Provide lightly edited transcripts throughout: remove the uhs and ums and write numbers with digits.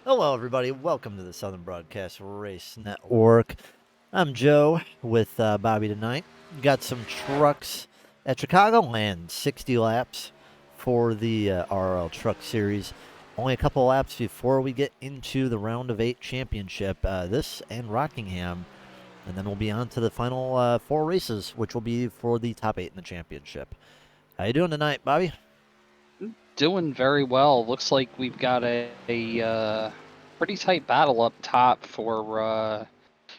Hello, everybody. Welcome to the Southern Broadcast Race Network. I'm Joe with Bobby tonight. Got some trucks at Chicagoland, 60 laps for the RRL Truck Series. Only a couple laps before we get into the round of 8 championship. This and Rockingham. And then we'll be on to the final 4 races, which will be for the top 8 in the championship. How you doing tonight, Bobby? Doing very well. Looks like we've got a pretty tight battle up top for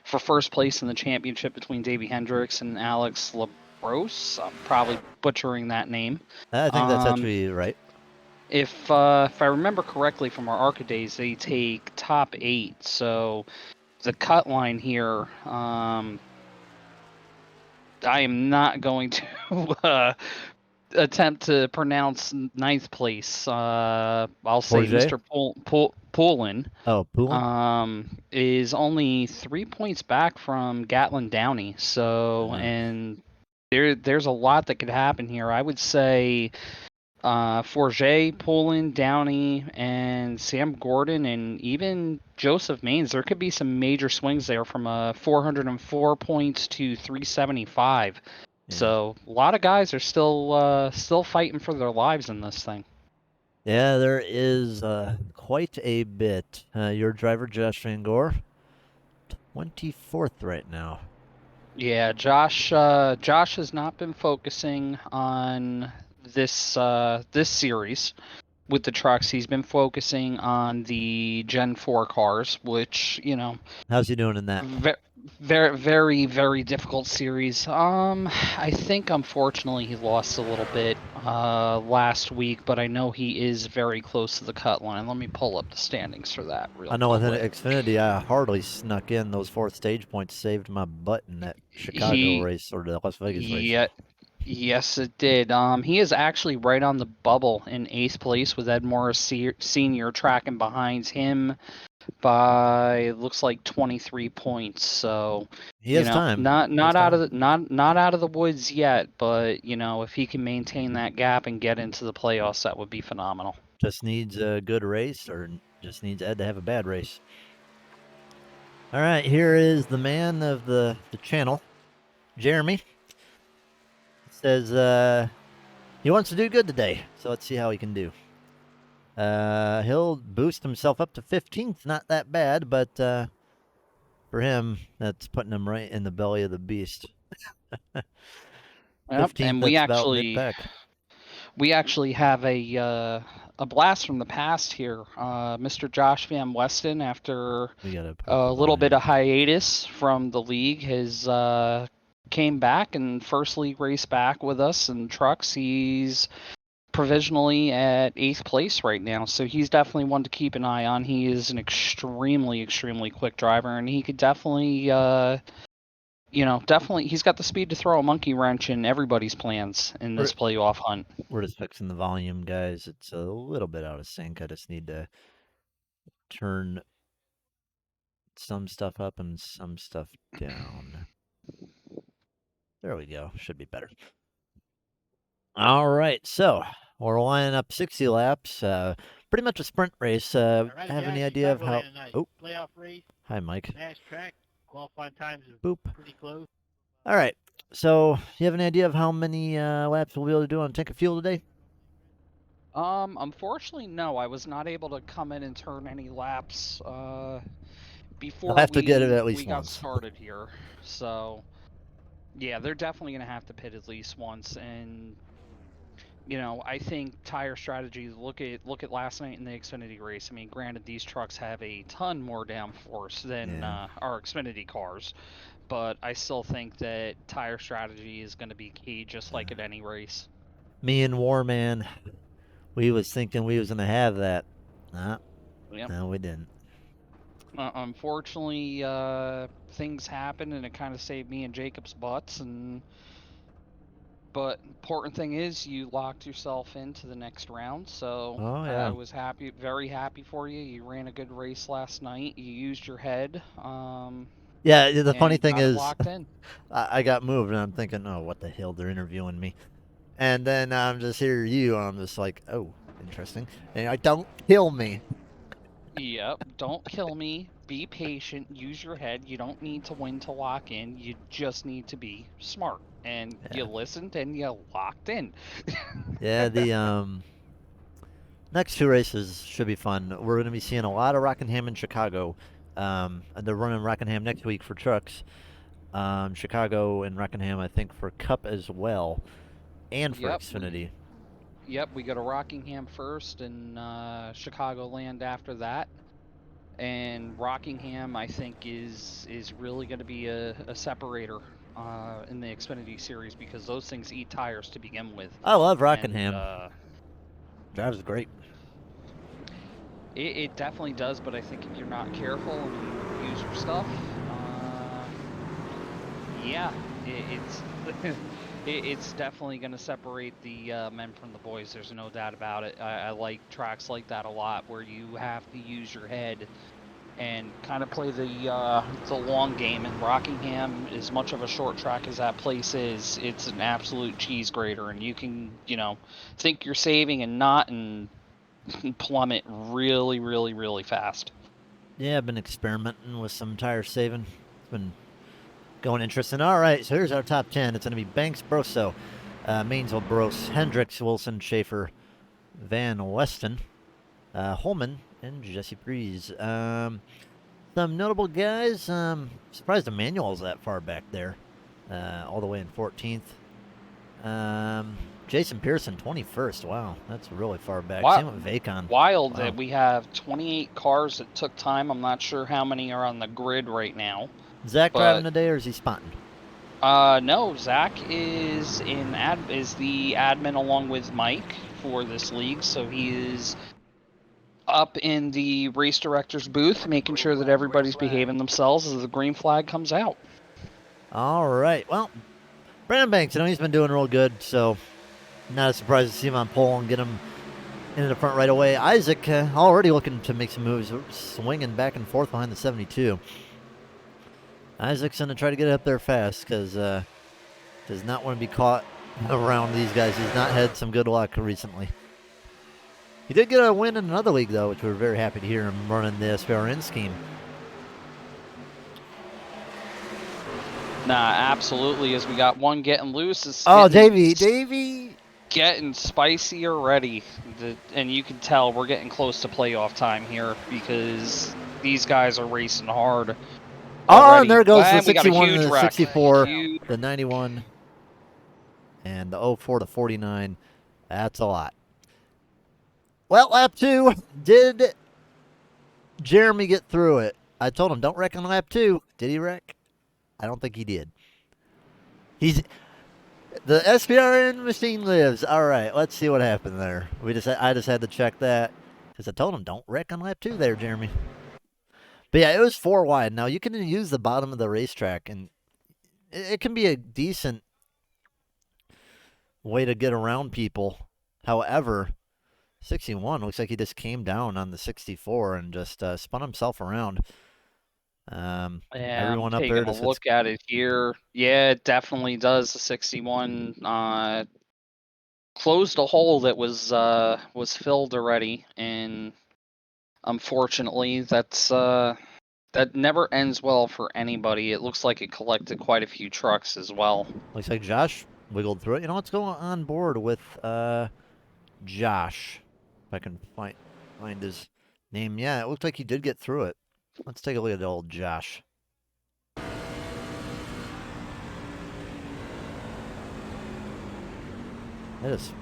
first place in the championship between Davey Hendricks and Alex Labros. I'm probably butchering that name. I think that's Um, actually right. if I remember correctly from our ARCA days, they take top 8. So the cut line here, I am not going to attempt to pronounce ninth place. I'll say Forget? Mr. Poulin Oh, Poulin? is only 3 points back from Gatlin Downey. So, and there's a lot that could happen here. I would say Forget, Poulin, Downey, and Sam Gordon, and even Joseph Maines. There could be some major swings there from 404 points to 375. Yeah. So a lot of guys are still fighting for their lives in this thing. Yeah, there is quite a bit. Your driver, Josh Van Gore, 24th right now. Yeah, Josh has not been focusing on this series with the trucks. He's been focusing on the Gen 4 cars, which, How's he doing in that? very, very, very difficult series. I think unfortunately he lost a little bit last week, but I know he is very close to the cut line. Let me pull up the standings for that I real know with quick. Xfinity, I hardly snuck in those 4th stage points, saved my butt in that Chicago He, race or the Las Vegas race. yeah, yes, it did. He is actually right on the bubble in eighth place with Ed Morris Senior tracking behind him by looks like 23 points. So, He has time. He has not out of time. the not out of the woods yet, but if he can maintain that gap and get into the playoffs, that would be phenomenal. Just needs a good race or just needs Ed to have a bad race. All right, here is the man of the channel, Jeremy. Says he wants to do good today, so let's see how he can do. He'll boost himself up to 15th. Not that bad, but for him, that's putting him right in the belly of the beast. Yep, 15th, and that's about mid-pack. we actually have a blast from the past here. Mr. Josh Van Weston, after We got to put up the a little bit volume. of hiatus from the league, has came back and first league race back with us in trucks. He's provisionally at eighth place right now, so he's definitely one to keep an eye on. He is an extremely, extremely quick driver, and he could definitely, definitely, he's got the speed to throw a monkey wrench in everybody's plans in We're, this playoff hunt. we're just fixing the volume, guys. It's a little bit out of sync. I just need to turn some stuff up and some stuff down. There we go. Should be better. All right, so we're lining up 60 laps. Pretty much a sprint race. Right, Have any guys, idea of how? Chicagoland tonight. Oh, Playoff race, hi, Mike. fast track, qualifying times Boop. are pretty close. All right. So, you have any idea of how many laps we'll be able to do on tank of fuel today? Unfortunately, no, I was not able to come in and turn any laps I'll before have to get it at we least got once. started here. So, yeah, they're definitely gonna have to pit at least once, and I think tire strategy. Look at last night in the Xfinity race. I mean, granted, these trucks have a ton more downforce than Yeah. our Xfinity cars, but I still think that tire strategy is going to be key, just like at any race. Me and Warman, we was thinking we was gonna have that. Yep. No, we didn't. Unfortunately, things happened, and it kind of saved me and Jacob's butts. But important thing is you locked yourself into the next round. So Oh I yeah. was happy, very happy for you. You ran a good race last night. You used your head, Yeah. The funny and thing got it is, locked in. I got moved, and I'm thinking, oh, what the hell? They're interviewing me. And then I'm just here, you, and I'm just like, oh, interesting. And I don't kill me. Yep. Don't kill me. Be patient. Use your head. You don't need to win to lock in. You just need to be smart. And you Yeah. listened and you locked in. Yeah, the next two races should be fun. We're going to be seeing a lot of Rockingham and Chicago. And they're running Rockingham next week for trucks. Chicago and Rockingham, I think, for Cup as well, and for Yep. Xfinity. Yep. We go to Rockingham first and Chicagoland after that. And Rockingham, I think, is really going to be a separator in the Xfinity series because those things eat tires to begin with. I love And Rockingham. Drives great. it definitely does, but I think if you're not careful and you use your stuff, yeah, it's it's definitely going to separate the men from the boys. There's no doubt about it. I like tracks like that a lot, where you have to use your head and kind of play the long game. And Rockingham, as much of a short track as that place is, it's an absolute cheese grater, and you can think you're saving and not, and plummet really, really, really fast. Yeah, I've been experimenting with some tire saving. It's been going interesting. All right, so here's our top 10. It's going to be Banks, Broso, Mainsville, Bros, Hendricks, Wilson, Schaefer, Van Weston, Holman, and Jesse Breeze. Some notable guys. Surprised Emmanuel's that far back there, all the way in 14th. Jason Pearson, 21st. Wow, that's really far back. Same with Vacon. Wild Wow. that we have 28 cars that took time. I'm not sure how many are on the grid right now. Is Zach but driving today, or is he spotting? No, Zach is is the admin along with Mike for this league, so he is up in the race director's booth, making sure that everybody's behaving themselves as the green flag comes out. All right. Well, Brandon Banks, he's been doing real good, so not a surprise to see him on pole and get him into the front right away. Isaac already looking to make some moves, swinging back and forth behind the 72. Isaac's going to try to get up there fast because does not want to be caught around these guys. He's not had some good luck recently. He did get a win in another league, though, which we're very happy to hear him running the SPRN scheme. Nah, absolutely. As we got one getting loose. Davey. Getting spicy already. And you can tell we're getting close to playoff time here because these guys are racing hard. Oh, and there goes the And 61 and the 64, the 91, and the 04 to 49. That's a lot. Well, lap 2, did Jeremy get through it? I told him, don't wreck on lap 2. Did he wreck? I don't think he did. The SPRN machine lives. All right, let's see what happened there. I just had to check that because I told him, don't wreck on lap 2 there, Jeremy. But yeah, it was 4 wide. Now, you can use the bottom of the racetrack, and it can be a decent way to get around people. However, 61 looks like he just came down on the 64 and just spun himself around. Everyone I'm up there taking a look at it here. Yeah, it definitely does. The 61 closed a hole that was filled already, and unfortunately, that never ends well for anybody. It looks like it collected quite a few trucks as well. Looks like Josh wiggled through it. Let's go on board with Josh. If I can find his name. Yeah, it looks like he did get through it. Let's take a look at old Josh. That is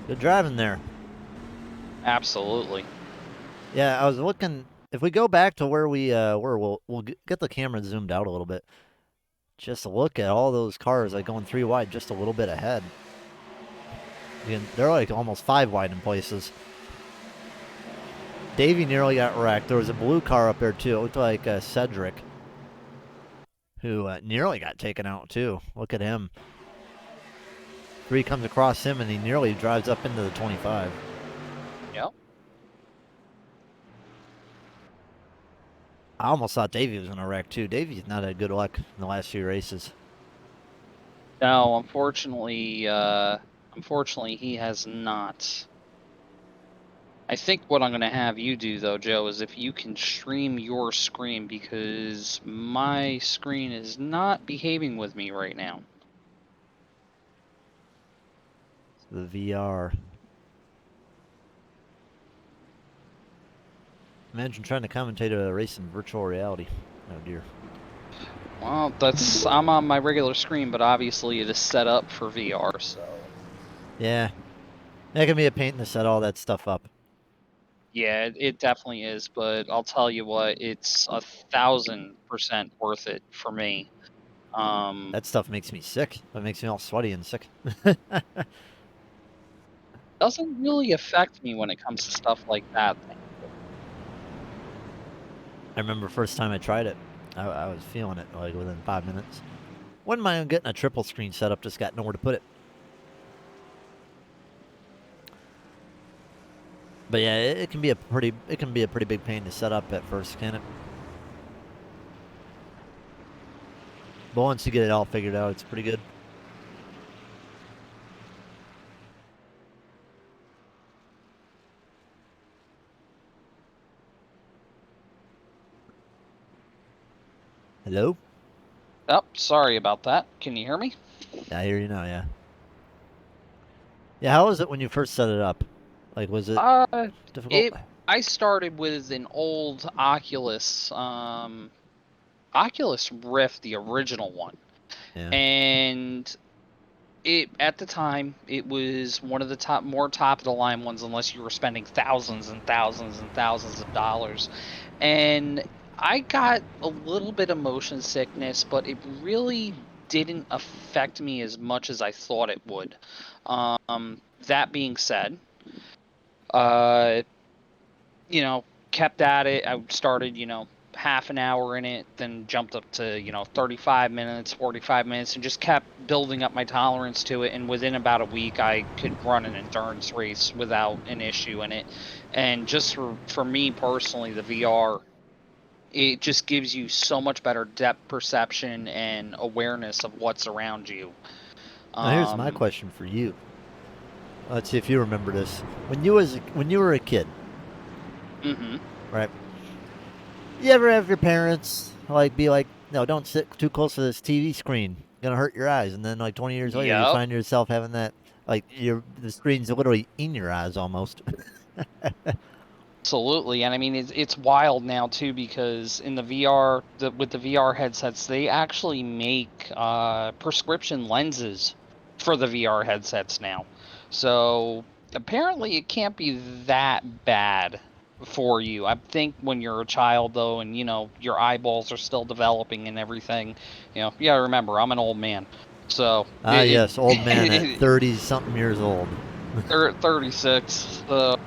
good driving there. Absolutely. Yeah, I was looking. If we go back to where we'll get the camera zoomed out a little bit. Just look at all those cars like going 3 wide, just a little bit ahead. They're like almost 5 wide in places. Davey nearly got wrecked. There was a blue car up there too. It looked like Cedric, who nearly got taken out too. Look at him. 3 comes across him and he nearly drives up into the 25. Yep. I almost thought Davey was going to wreck too. Davey's not had good luck in the last few races. No, unfortunately, he has not. I think what I'm going to have you do, though, Joe, is if you can stream your screen, because my screen is not behaving with me right now. The VR. Imagine trying to commentate a race in virtual reality. Oh dear. Well, I'm on my regular screen, but obviously it is set up for VR, so. Yeah. That can be a pain to set all that stuff up. Yeah, it definitely is, but I'll tell you what, it's 1,000% worth it for me. That stuff makes me sick. It makes me all sweaty and sick. Doesn't really affect me when it comes to stuff like that. I remember first time I tried it, I was feeling it like within 5 minutes. Wouldn't mind getting a triple screen set up, just got nowhere to put it. But yeah, it can be a pretty big pain to set up at first, can it? But once you get it all figured out, it's pretty good. Hello? Oh, sorry about that. Can you hear me? Yeah, I hear you now, yeah. Yeah, how was it when you first set it up? Like, was it difficult? I started with an old Oculus, Oculus Rift, the original one. Yeah. And at the time, it was one of the more top of the line ones, unless you were spending thousands and thousands and thousands of dollars. And I got a little bit of motion sickness, but it really didn't affect me as much as I thought it would. That being said, uh, kept at it. I started, half an hour in it, then jumped up to, 35 minutes, 45 minutes, and just kept building up my tolerance to it. And within about a week, I could run an endurance race without an issue in it. And just for me personally, the VR, it just gives you so much better depth perception and awareness of what's around you. Now here's my question for you. Let's see if you remember this. When you were a kid, right? You ever have your parents be like, "No, don't sit too close to this TV screen. Gonna hurt your eyes." And then 20 years later, you find yourself having that the screen's literally in your eyes almost. Absolutely, and I mean it's wild now too, because in the VR, with the VR headsets, they actually make prescription lenses for the VR headsets now. So apparently it can't be that bad for you. I think when you're a child though, and your eyeballs are still developing and everything, you gotta remember I'm an old man. So yes, old man at 30-something years old. 36. So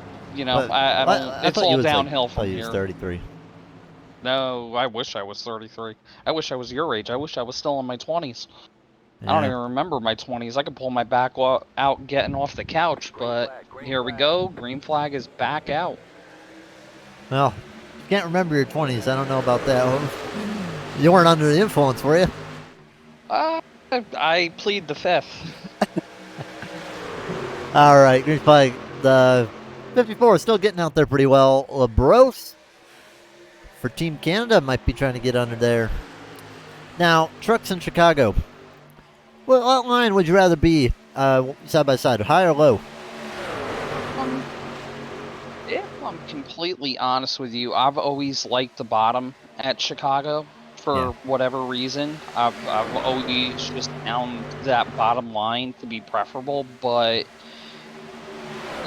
But I don't. I It's thought you all was downhill I thought from you was here. 33. No, I wish I was 33. I wish I was your age. I wish I was still in my 20s. I don't Yeah. even remember my 20s. I could pull my back out getting off the couch, but here we go. Green flag is back out. Well, can't remember your 20s. I don't know about that. You weren't under the influence, were you? I plead the fifth. All right, green flag. The 54 is still getting out there pretty well. LaBros for Team Canada might be trying to get under there. Now, trucks in Chicago. What line would you rather be side by side, high or low? If I'm completely honest with you, I've always liked the bottom at Chicago for whatever reason. I've always just found that bottom line to be preferable, but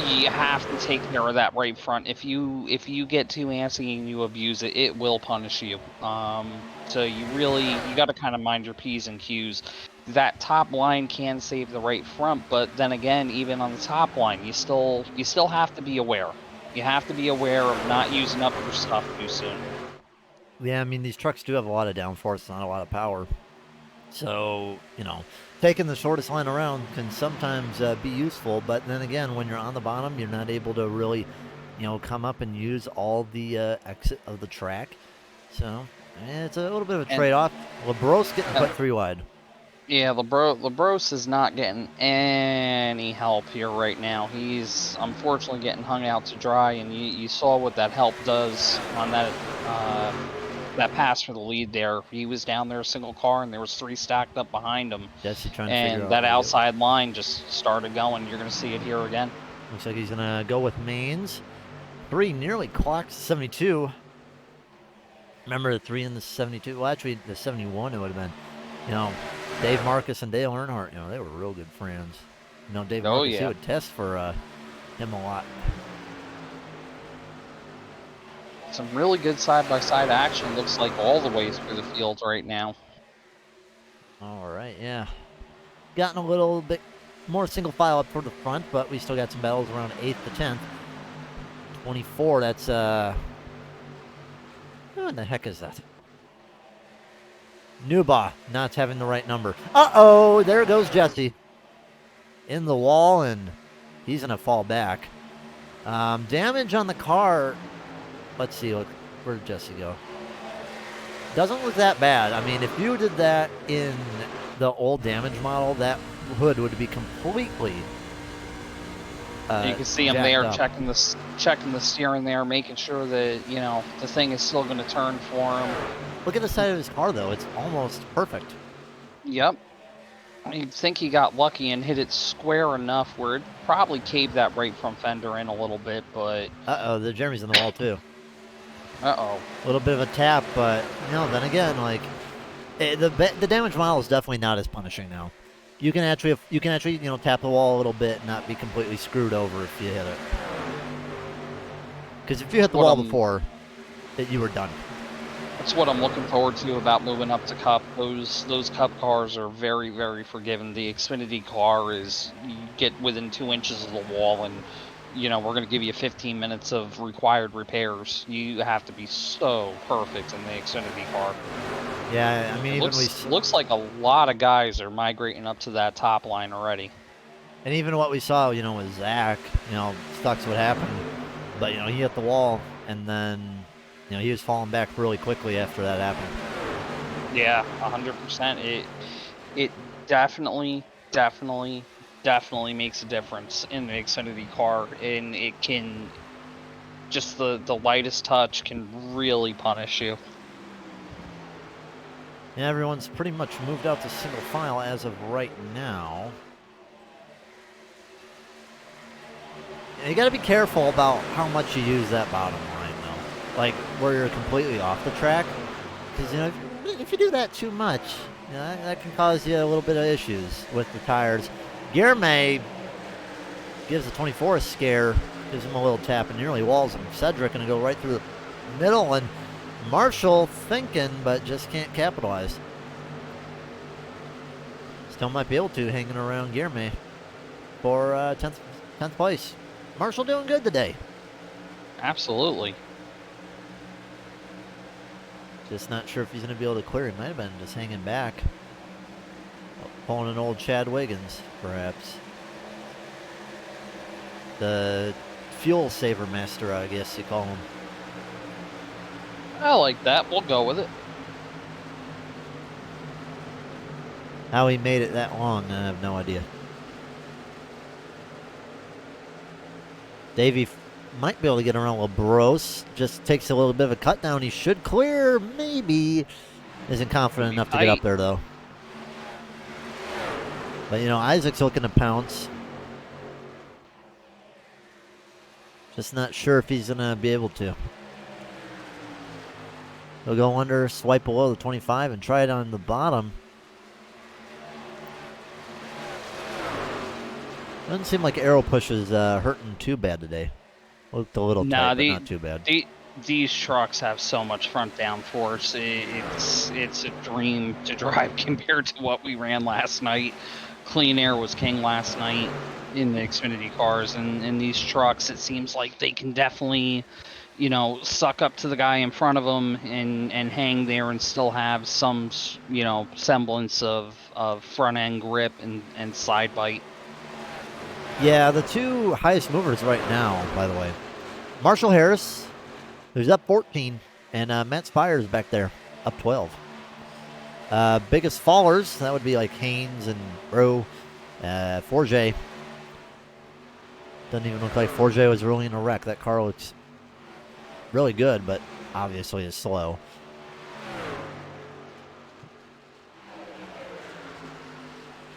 you have to take care of that right front. If you get too antsy and you abuse it, it will punish you. So you got to kind of mind your P's and Q's. That top line can save the right front, but then again, even on the top line, you still have to be aware. You have to be aware of not using up your stuff too soon. Yeah, I mean, these trucks do have a lot of downforce, not a lot of power. So, taking the shortest line around can sometimes be useful, but then again, when you're on the bottom, you're not able to really, come up and use all the exit of the track. So, it's a little bit of a trade-off. LaBros getting put 3 wide. Yeah, Labros is not getting any help here right now. He's unfortunately getting hung out to dry, and you saw what that help does on that pass for the lead there. He was down there single car, and there was 3 stacked up behind him, Jesse trying to figure and out that where to go. outside line just started going. You're going to see it here again. Looks like he's going to go with Mains. 3 nearly clocked 72. Remember the 3 in the 72? Well, actually, the 71 it would have been. You know, Dave Marcus and Dale Earnhardt, they were real good friends. Dave Oh, Marcus, he yeah. would test for him a lot. Some really good side-by-side action. Looks like all the way through the field right now. All right, yeah. Gotten a little bit more single file up toward the front, but we still got some battles around 8th to 10th. 24, that's, what the heck is that? Nuba not having the right number. Uh-oh, there goes Jesse. In the wall, and he's going to fall back. Damage on the car. Let's see, where did Jesse go? Doesn't look that bad. I mean, if you did that in the old damage model, that hood would be completely you can see him there up. checking the steering there, making sure that the thing is still going to turn for him. Look at the side of his car, though. It's almost perfect. Yep. You'd think he got lucky and hit it square enough where it probably caved that right front fender in a little bit, but... Uh-oh, the Jeremy's in the wall, too. Uh-oh. A little bit of a tap, but, then again, like, the damage model is definitely not as punishing now. You can actually, tap the wall a little bit and not be completely screwed over if you hit it. Because if you hit the wall before, you were done. That's what I'm looking forward to about moving up to Cup. Those Cup cars are very, very forgiving. The Xfinity car is, you get within 2 inches of the wall and, we're going to give you 15 minutes of required repairs. You have to be so perfect in the Xfinity car. Yeah, I mean, looks like a lot of guys are migrating up to that top line already. And even what we saw, with Zach, sucks what happened. But, he hit the wall, and then, he was falling back really quickly after that happened. Yeah, 100%. It definitely makes a difference in the Xfinity car, and it can, just the lightest touch can really punish you. Yeah, everyone's pretty much moved out to single file as of right now. You got to be careful about how much you use that bottom line, though. Like, where you're completely off the track. Because, if you do that too much, that can cause you a little bit of issues with the tires. Guilherme gives the 24 a scare, gives him a little tap, and nearly walls him. Cedric going to go right through the middle, and Marshall thinking, but just can't capitalize. Still might be able to, hanging around Guilherme for 10th place. Marshall doing good today. Absolutely. Just not sure if he's going to be able to clear. He might have been just hanging back. Pulling an old Chad Wiggins, perhaps. The fuel saver master, I guess you call him. I like that. We'll go with it. How he made it that long, I have no idea. Davey might be able to get around Labros. Just takes a little bit of a cut down. He should clear, maybe. Isn't confident enough to get up there, though. But, Isaac's looking to pounce. Just not sure if he's going to be able to. He'll go under, swipe below the 25, and try it on the bottom. Doesn't seem like Aero Push is hurting too bad today. Looked a little tight, but not too bad. These trucks have so much front downforce. It's a dream to drive compared to what we ran last night. Clean air was king last night in the Xfinity cars, and in these trucks, it seems like they can definitely, suck up to the guy in front of them and hang there and still have some, semblance of front end grip and side bite. Yeah, the two highest movers right now, by the way. Marshall Harris, who's up 14, and Matt Spires back there, up 12. Biggest fallers, that would be like Haynes and Bro. Forget. Doesn't even look like Forget was really in a wreck. That car looks really good, but obviously is slow.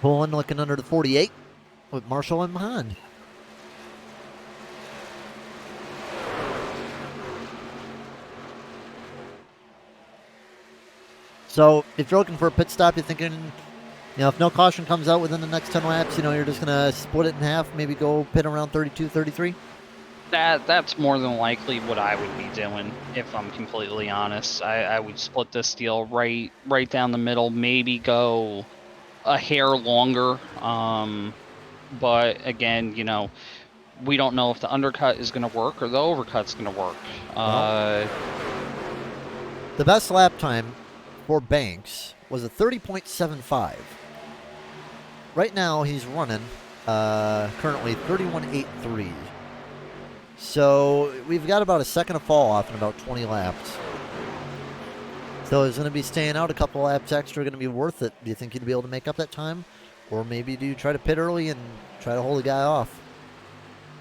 Pulling, looking under the 48 with Marshall in behind. So if you're looking for a pit stop, you're thinking, if no caution comes out within the next 10 laps, you're just going to split it in half, maybe go pit around 32, 33? That's more than likely what I would be doing, if I'm completely honest. I would split this deal right down the middle, maybe go a hair longer. But again, we don't know if the undercut is going to work or the overcut's going to work. The best lap time for Banks was a 30.75. Right now he's running currently 31.83. So we've got about a second of fall off in about 20 laps. So is going to be staying out a couple laps extra going to be worth it? Do you think you'd be able to make up that time? Or maybe do you try to pit early and try to hold the guy off?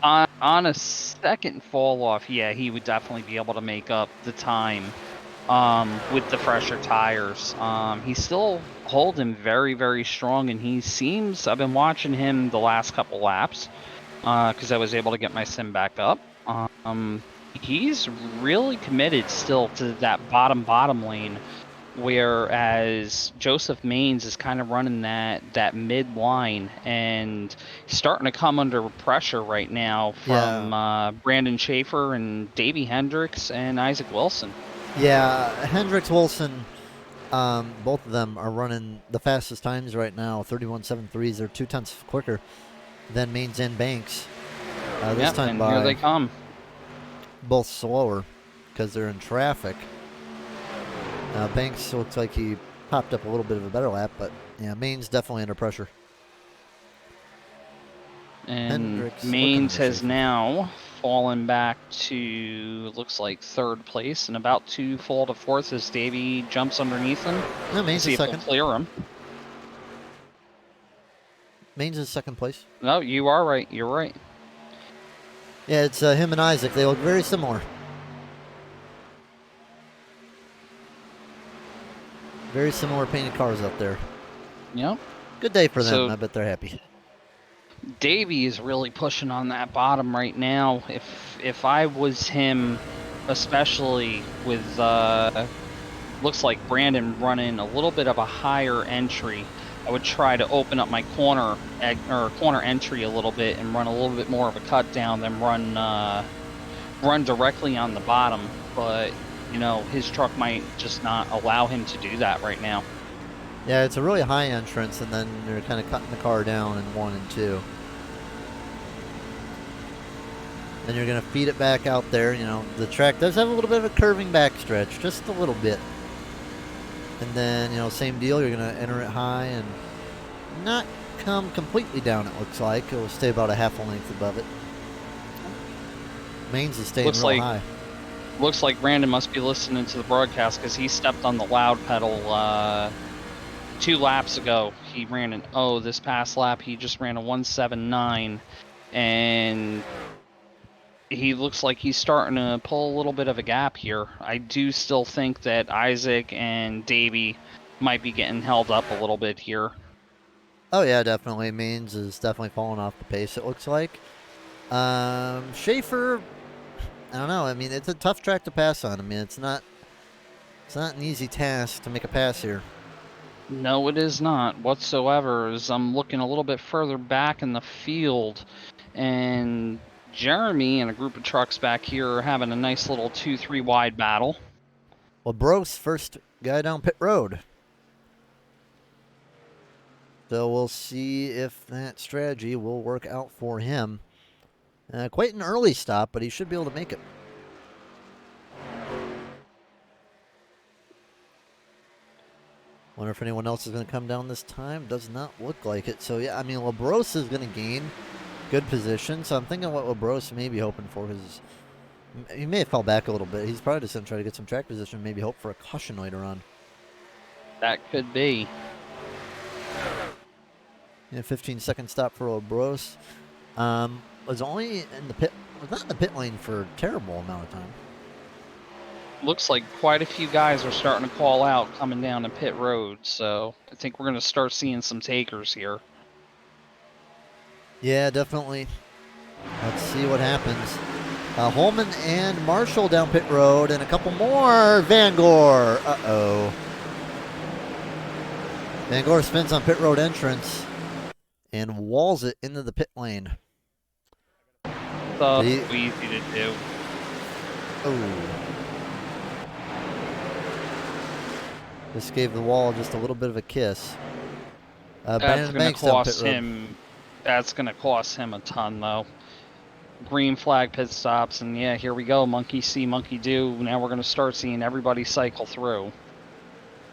On a second fall off, yeah, he would definitely be able to make up the time with the fresher tires. He's still holding very, very strong, and I've been watching him the last couple laps because I was able to get my sim back up. He's really committed still to that bottom lane, whereas Joseph Maines is kind of running that mid line, and he's starting to come under pressure right now from Brandon Schaefer and Davey Hendricks and Isaac Wilson. Yeah, Hendricks, Wilson, both of them are running the fastest times right now. 31.73s. They're 0.2 quicker than Maines and Banks. This time by here they come. Both slower because they're in traffic. Banks looks like he popped up a little bit of a better lap, but yeah, Maines definitely under pressure. And Maines has now fallen back to, looks like, third place, and about to fall to fourth as Davey jumps underneath him. No, Maines is second. Clear him. Maines is second place. No, you are right. You're right. Yeah, it's him and Isaac. They look very similar. Very similar painted cars out there. Yep. Good day for them. So, I bet they're happy. Davey is really pushing on that bottom right now. If I was him, especially with looks like Brandon running a little bit of a higher entry, I would try to open up my corner entry a little bit and run a little bit more of a cut down than run directly on the bottom. But his truck might just not allow him to do that right now. Yeah, it's a really high entrance, and then you're kind of cutting the car down in 1 and 2. Then you're going to feed it back out there. The track does have a little bit of a curving backstretch, just a little bit. And then, same deal. You're going to enter it high and not come completely down, it looks like. It will stay about a half a length above it. Maines is staying real high. Looks like Brandon must be listening to the broadcast because he stepped on the loud pedal 2 laps ago. He ran this past lap he just ran a 1.79, and he looks like he's starting to pull a little bit of a gap here. I do still think that Isaac and Davey might be getting held up a little bit here. Oh yeah, definitely. Maines is definitely falling off the pace, it looks like. Schaefer, I don't know. I mean, it's a tough track to pass on. I mean, it's not an easy task to make a pass here. No, it is not whatsoever. As I'm looking a little bit further back in the field, and Jeremy and a group of trucks back here are having a nice little 2-3 wide battle. Well, Bros first guy down pit road. So we'll see if that strategy will work out for him. Quite an early stop, but he should be able to make it. Wonder if anyone else is going to come down this time. Does not look like it. So, yeah, I mean, Labros is going to gain good position. So I'm thinking what Labros may be hoping for, because he may have fell back a little bit. He's probably just going to try to get some track position, maybe hope for a caution later on. That could be. Yeah, 15-second stop for Obros. Was only in the pit. Was not in the pit lane for a terrible amount of time. Looks like quite a few guys are starting to call out coming down to pit road, so I think we're going to start seeing some takers here. Yeah, definitely. Let's see what happens. Holman and Marshall down pit road, and a couple more. Van Gore. Uh-oh. Van Gore spins on pit road entrance and walls it into the pit lane. So easy to do. Oh. This gave the wall just a little bit of a kiss. That's going to cost him. That's going to cost him a ton, though. Green flag pit stops, and yeah, here we go. Monkey see, monkey do. Now we're going to start seeing everybody cycle through.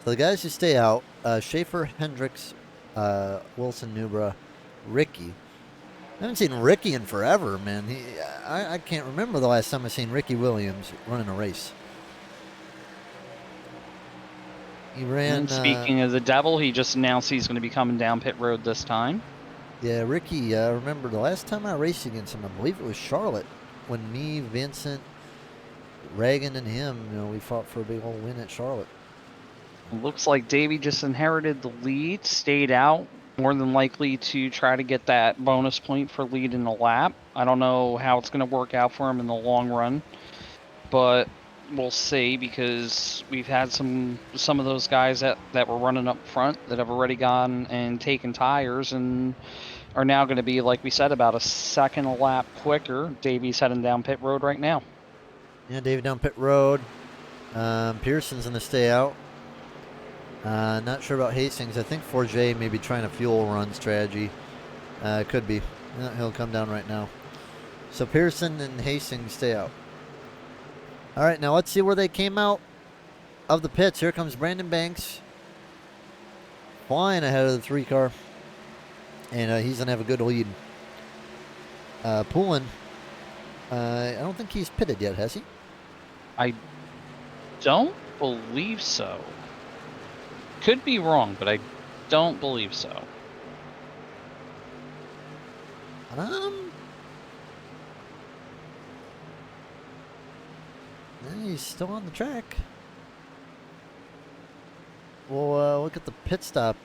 So the guys who stay out: Schaefer, Hendricks, Wilson, Nubra, Ricky. I haven't seen Ricky in forever, man. I can't remember the last time I seen Ricky Williams running a race. He ran. And speaking of the devil, he just announced he's going to be coming down pit road this time. Yeah, Ricky. I remember the last time I raced against him. I believe it was Charlotte, when me, Vincent, Reagan, and him. We fought for a big old win at Charlotte. Looks like Davey just inherited the lead, stayed out, more than likely to try to get that bonus point for lead in the lap. I don't know how it's going to work out for him in the long run, but we'll see, because we've had some of those guys that were running up front that have already gone and taken tires and are now going to be, like we said, about a second a lap quicker. Davey's heading down pit road right now. Yeah, Davey down pit road. Pearson's going to stay out. Not sure about Hastings. I think Forget may be trying a fuel run strategy. Could be. He'll come down right now. So Pearson and Hastings stay out. All right, now let's see where they came out of the pits. Here comes Brandon Banks, flying ahead of the 3 car. And he's going to have a good lead. Poulin, I don't think he's pitted yet, has he? I don't believe so. Could be wrong, but I don't believe so. He's still on the track. We'll look at the pit stop.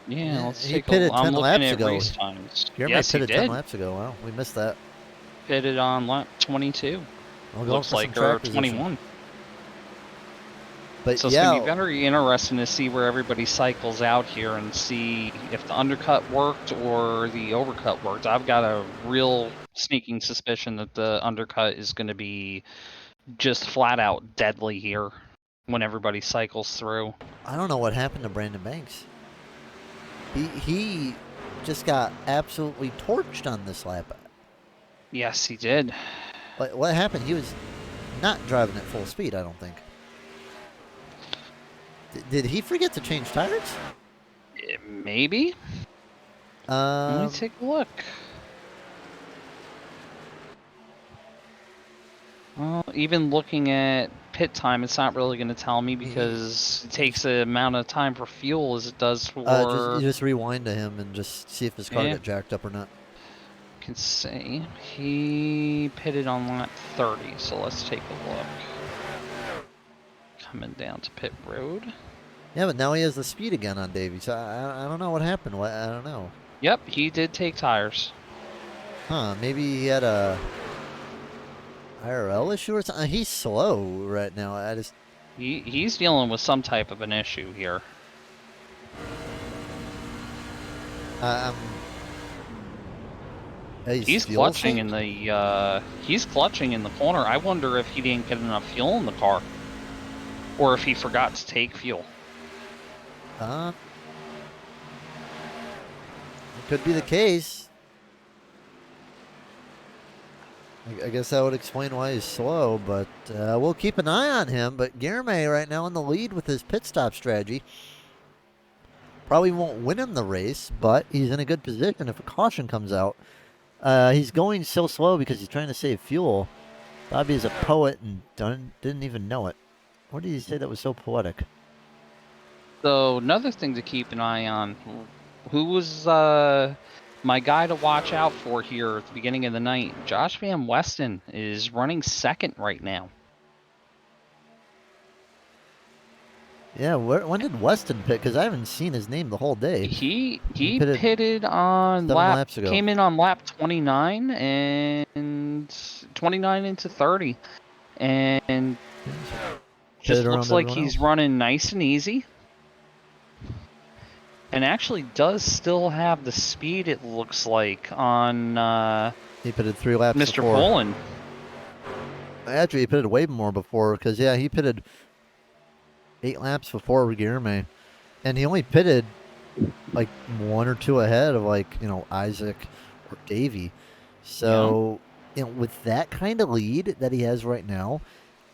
Yeah, let's he take pitted a look. 10 I'm looking laps at ago. race times. Yes, pitted 10 laps ago. Wow, we missed that. Pitted on lap 22. Looks like, or 21. But so it's going to be very interesting to see where everybody cycles out here and see if the undercut worked or the overcut worked. I've got a real sneaking suspicion that the undercut is going to be just flat out deadly here when everybody cycles through. I don't know what happened to Brandon Banks. He just got absolutely torched on this lap. Yes, he did. What happened? He was not driving at full speed, I don't think. Did he forget to change tires? Maybe. Let me take a look. Well, even looking at pit time, it's not really going to tell me, because it takes the amount of time for fuel as it does for... just rewind to him and just see if his car got jacked up or not. I can see he pitted on lap 30, so let's take a look. Coming down to pit road. Yeah, but now he has the speed again on Davey, so I don't know what happened. I don't know. Yep, he did take tires. Huh, maybe he had a RRL issue or something. He's slow right now. He's dealing with some type of an issue here. He's clutching in the corner. I wonder if he didn't get enough fuel in the car, or if he forgot to take fuel. It could be the case. I guess that would explain why he's slow, but we'll keep an eye on him. But Guilherme right now in the lead with his pit stop strategy. Probably won't win him the race, but he's in a good position if a caution comes out. He's going so slow because he's trying to save fuel. Bobby is a poet and didn't even know it. What did he say that was so poetic? So another thing to keep an eye on, who was my guy to watch out for here at the beginning of the night? Josh Van Weston is running second right now. Yeah, when did Weston pit? Because I haven't seen his name the whole day. He pitted pitted on 7 laps ago. came in on lap 29 and 29 into 30, and just Pitted looks around like everyone he's else. running nice and easy. And actually does still have the speed, it looks like, on He pitted 3 laps Mr. before. Poland. Actually, he pitted way more before because, yeah, he pitted 8 laps before Guilherme. And he only pitted like 1 or 2 ahead of, like, Isaac or Davey. So, with that kind of lead that he has right now,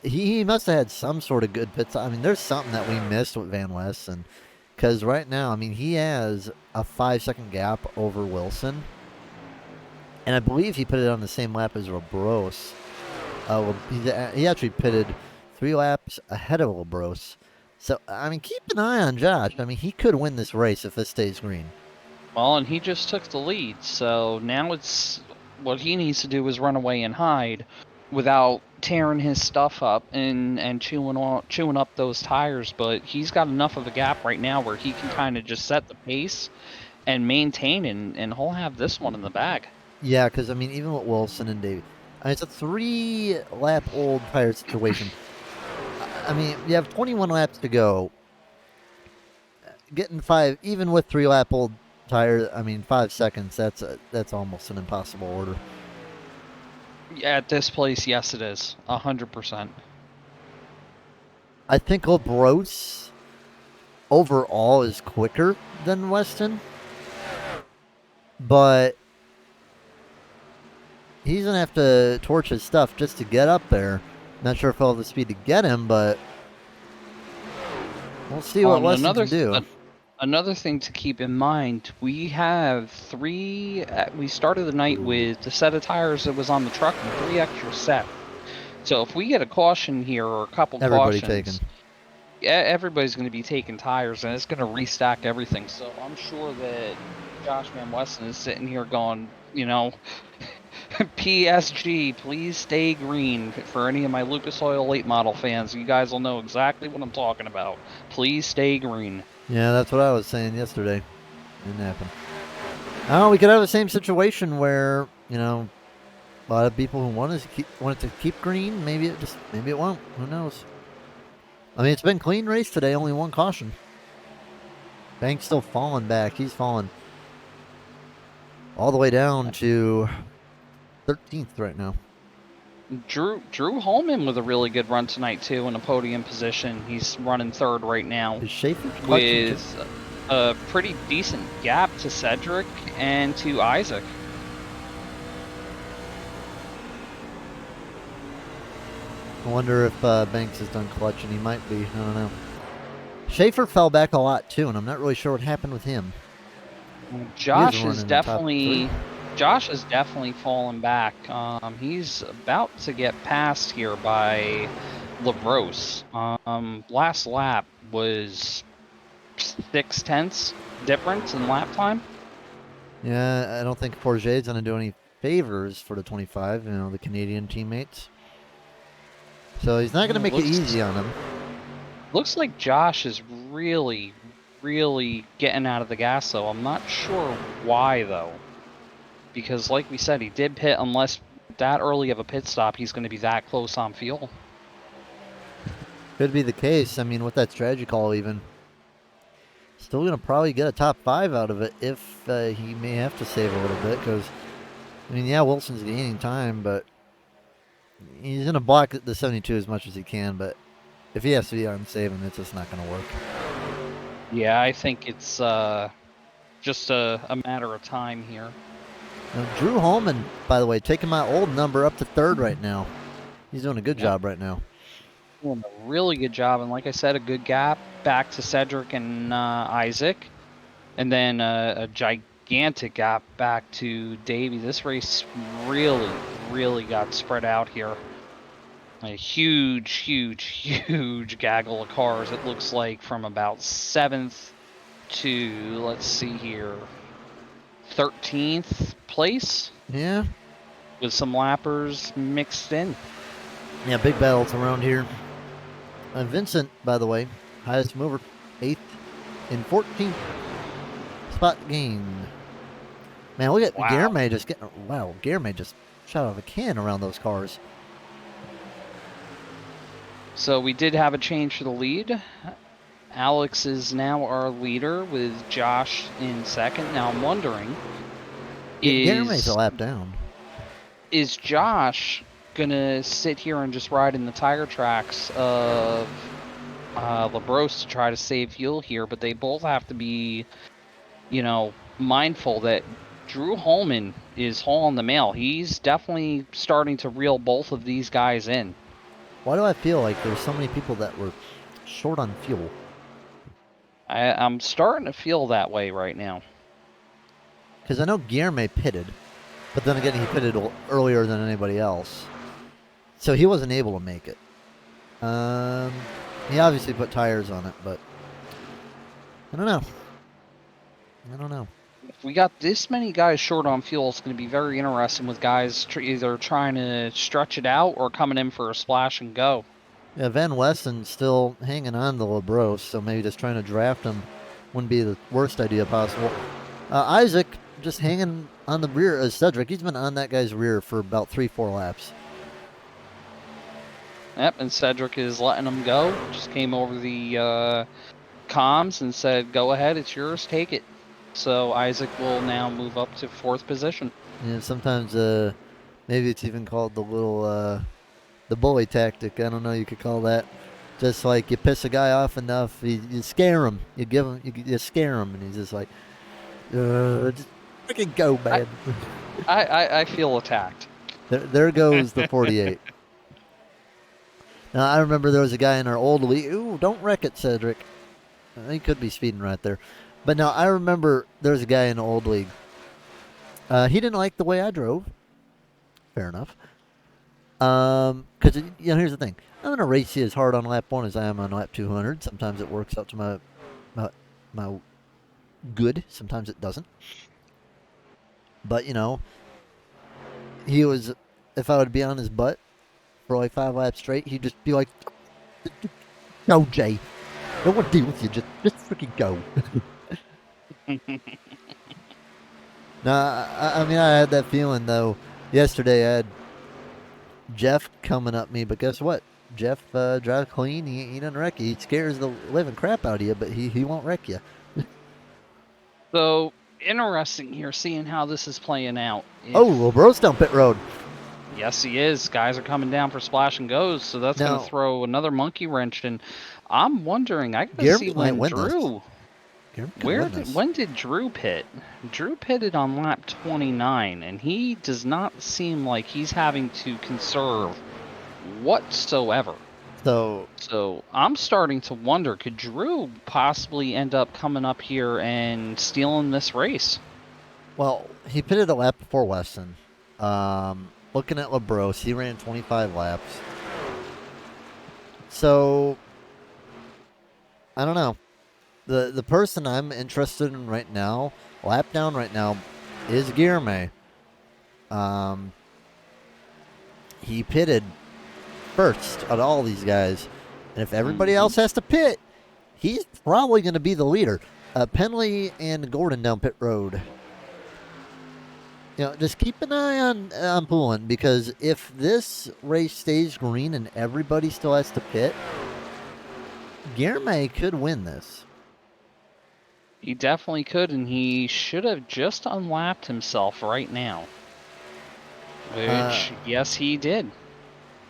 he must have had some sort of good pits. I mean, there's something that we missed with Van Weston. Because right now, I mean, he has a 5-second gap over Wilson. And I believe he pitted on the same lap as Labros. He actually pitted 3 laps ahead of Labros. So, I mean, keep an eye on Josh. I mean, he could win this race if this stays green. Well, and he just took the lead, so now it's what he needs to do is run away and hide without tearing his stuff up and chewing up those tires. But he's got enough of a gap right now where he can kind of just set the pace and maintain, and he'll have this one in the bag. Yeah, because, I mean, even with Wilson and Davey, I mean, it's a 3-lap-old tire situation. I mean, you have 21 laps to go. Getting 5, even with 3-lap-old tire, I mean, 5 seconds, that's almost an impossible order. At this place, yes, it is 100%. I think Labros overall is quicker than Weston, but he's going to have to torch his stuff just to get up there. Not sure if he'll have the speed to get him, but we'll see what Weston can do. Another thing to keep in mind, we have we started the night with the set of tires that was on the truck and 3 extra sets. So if we get a caution here or a couple cautions, everybody's going to be taking tires, and it's going to restack everything. So I'm sure that Josh Van Weston is sitting here going, PSG, please stay green. For any of my Lucas Oil late model fans, you guys will know exactly what I'm talking about. Please stay green. Yeah, that's what I was saying yesterday. Didn't happen. Oh, we could have the same situation where, a lot of people who want it to keep green. Maybe it won't. Who knows? I mean, it's been clean race today. Only 1 caution. Banks still falling back. He's falling all the way down to 13th right now. Drew Holman with a really good run tonight too in a podium position. He's running 3rd right now with a pretty decent gap to Cedric and to Isaac. I wonder if Banks has done clutching. He might be. I don't know. Schaefer fell back a lot too, and I'm not really sure what happened with him. Josh has definitely fallen back. He's about to get passed here by Labros. Last lap was 0.6 difference in lap time. Yeah, I don't think Forget's going to do any favors for the 25, the Canadian teammates. So he's not going to make it easy on him. Looks like Josh is really getting out of the gas, though. I'm not sure why, though. Because, like we said, he did pit. Unless that early of a pit stop, he's going to be that close on fuel. Could be the case. I mean, with that strategy call even. Still going to probably get a top 5 out of it if he may have to save a little bit. Because, I mean, yeah, Wilson's gaining time, but he's going to block the 72 as much as he can. But if he has to be on saving, it's just not going to work. Yeah, I think it's just a matter of time here. Now, Drew Holman, by the way, taking my old number up to 3rd right now. He's doing a good job right now. Doing a really good job, and like I said, a good gap back to Cedric and Isaac, and then a gigantic gap back to Davey. This race really got spread out here. A huge gaggle of cars, it looks like, from about 7th to, let's see here, 13th place, Yeah. with some lappers mixed in. Yeah, big battles around here. Vincent, by the way, highest mover, 8th in 14th spot gain. Man, look at Wow. Guillerme just getting. Wow, Guillerme just shot out of a can around those cars. So we did have a change for the lead. Alex is now our leader with Josh in second. Now I'm wondering, Guillerme's a lap down. Is Josh gonna sit here and just ride in the tire tracks of Labros to try to save fuel here? But they both have to be, mindful that Drew Holman is hauling the mail. He's definitely starting to reel both of these guys in. Why do I feel like there's so many people that were short on fuel? I'm starting to feel that way right now. Because I know Guillerme pitted, but then again, he pitted earlier than anybody else. So he wasn't able to make it. He obviously put tires on it, but I don't know. If we got this many guys short on fuel, it's going to be very interesting with guys either trying to stretch it out or coming in for a splash and go. Yeah, Van Wessen's still hanging on to Labros, so maybe just trying to draft him wouldn't be the worst idea possible. Isaac just hanging on the rear as Cedric. He's been on that guy's rear for about 3-4 laps. Yep, and Cedric is letting him go. Just came over the comms and said, go ahead, it's yours, take it. So Isaac will now move up to 4th position. Yeah, sometimes maybe it's even called the little the bully tactic. I don't know. You could call that. Just like you piss a guy off enough, you scare him. You scare him, and he's just like, just freaking go, man. I feel attacked. There goes the 48. Now I remember there was a guy in our old league. Ooh, don't wreck it, Cedric. He could be speeding right there. But now I remember there was a guy in the old league. He didn't like the way I drove. Fair enough. Because here's the thing. I'm gonna race you as hard on lap 1 as I am on lap 200. Sometimes it works out to my good. Sometimes it doesn't. But he was. If I would be on his butt for like 5 laps straight, he'd just be like, "No, Jay, I don't want to deal with you. Just freaking go." Nah, I mean, I had that feeling though. Yesterday, I had Jeff coming up me, but guess what? Jeff drives clean. He doesn't wreck you. He scares the living crap out of you, but he won't wreck you. So interesting here, seeing how this is playing out. Well, bro's down pit road. Yes, he is. Guys are coming down for splash and goes, so that's going to throw another monkey wrench. And I'm wondering, I got to see when Drew. When did Drew pit? Drew pitted on lap 29, and he does not seem like he's having to conserve whatsoever. So I'm starting to wonder, could Drew possibly end up coming up here and stealing this race? Well, he pitted a lap before Weston. Looking at Labros, he ran 25 laps. So I don't know. The person I'm interested in right now, lap down right now, is Guillerme. He pitted first out of all these guys. And if everybody else has to pit, he's probably going to be the leader. Penley and Gordon down pit road. Just keep an eye on Poulin, because if this race stays green and everybody still has to pit, Guillerme could win this. He definitely could, and he should have just unlapped himself right now. Which, yes, he did.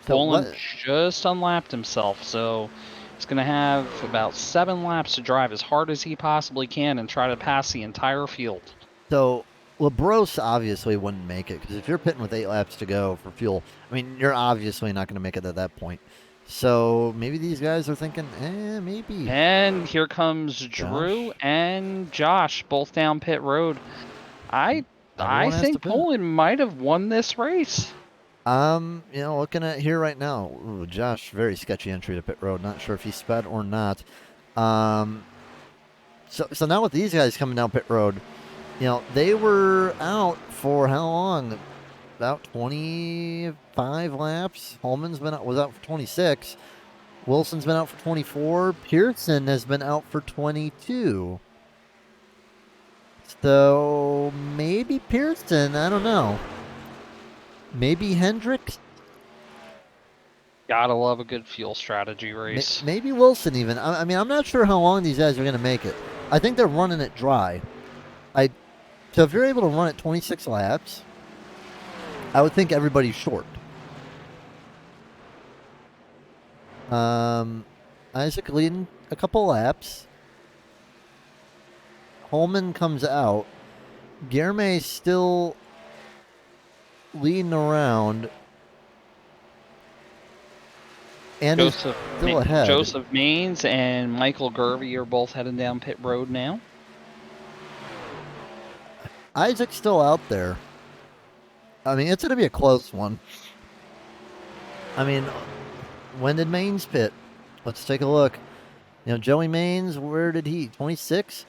Poland just unlapped himself, so he's going to have about 7 laps to drive as hard as he possibly can and try to pass the entire field. So Labros obviously wouldn't make it, because if you're pitting with 8 laps to go for fuel, I mean, you're obviously not going to make it at that point. So maybe these guys are thinking, maybe. And here comes Drew and Josh, both down pit road. I think Poland might have won this race. Looking at here right now, ooh, Josh, very sketchy entry to pit road. Not sure if he sped or not. Um, so now with these guys coming down pit road, they were out for how long? About 25 laps. Holman's was out for 26. Wilson's been out for 24. Pearson has been out for 22. So maybe Pearson, I don't know. Maybe Hendricks. Gotta love a good fuel strategy race. Maybe Wilson even. I mean, I'm not sure how long these guys are going to make it. I think they're running it dry. So if you're able to run it 26 laps, I would think everybody's short. Isaac leading a couple laps. Holman comes out. Guillerme's still leading around. And still ahead. Joseph Maines and Michael Gervey are both heading down pit road now. Isaac's still out there. I mean, it's going to be a close one. I mean, when did Maines pit? Let's take a look. Joey Maines, where did he? 26?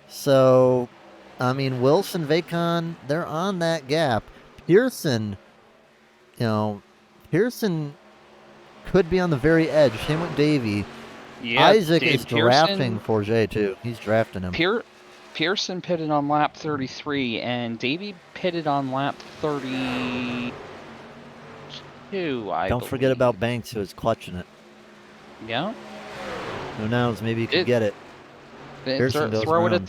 So, I mean, Wilson, Vacon, they're on that gap. Pearson, Pearson could be on the very edge. Same with Davey. Yeah, Isaac is drafting Forget, too. He's drafting him. Pearson pitted on lap 33, and Davey pitted on lap 32, Don't forget about Banks, who is clutching it. Yeah. Who knows? Maybe you could get it. Throw it at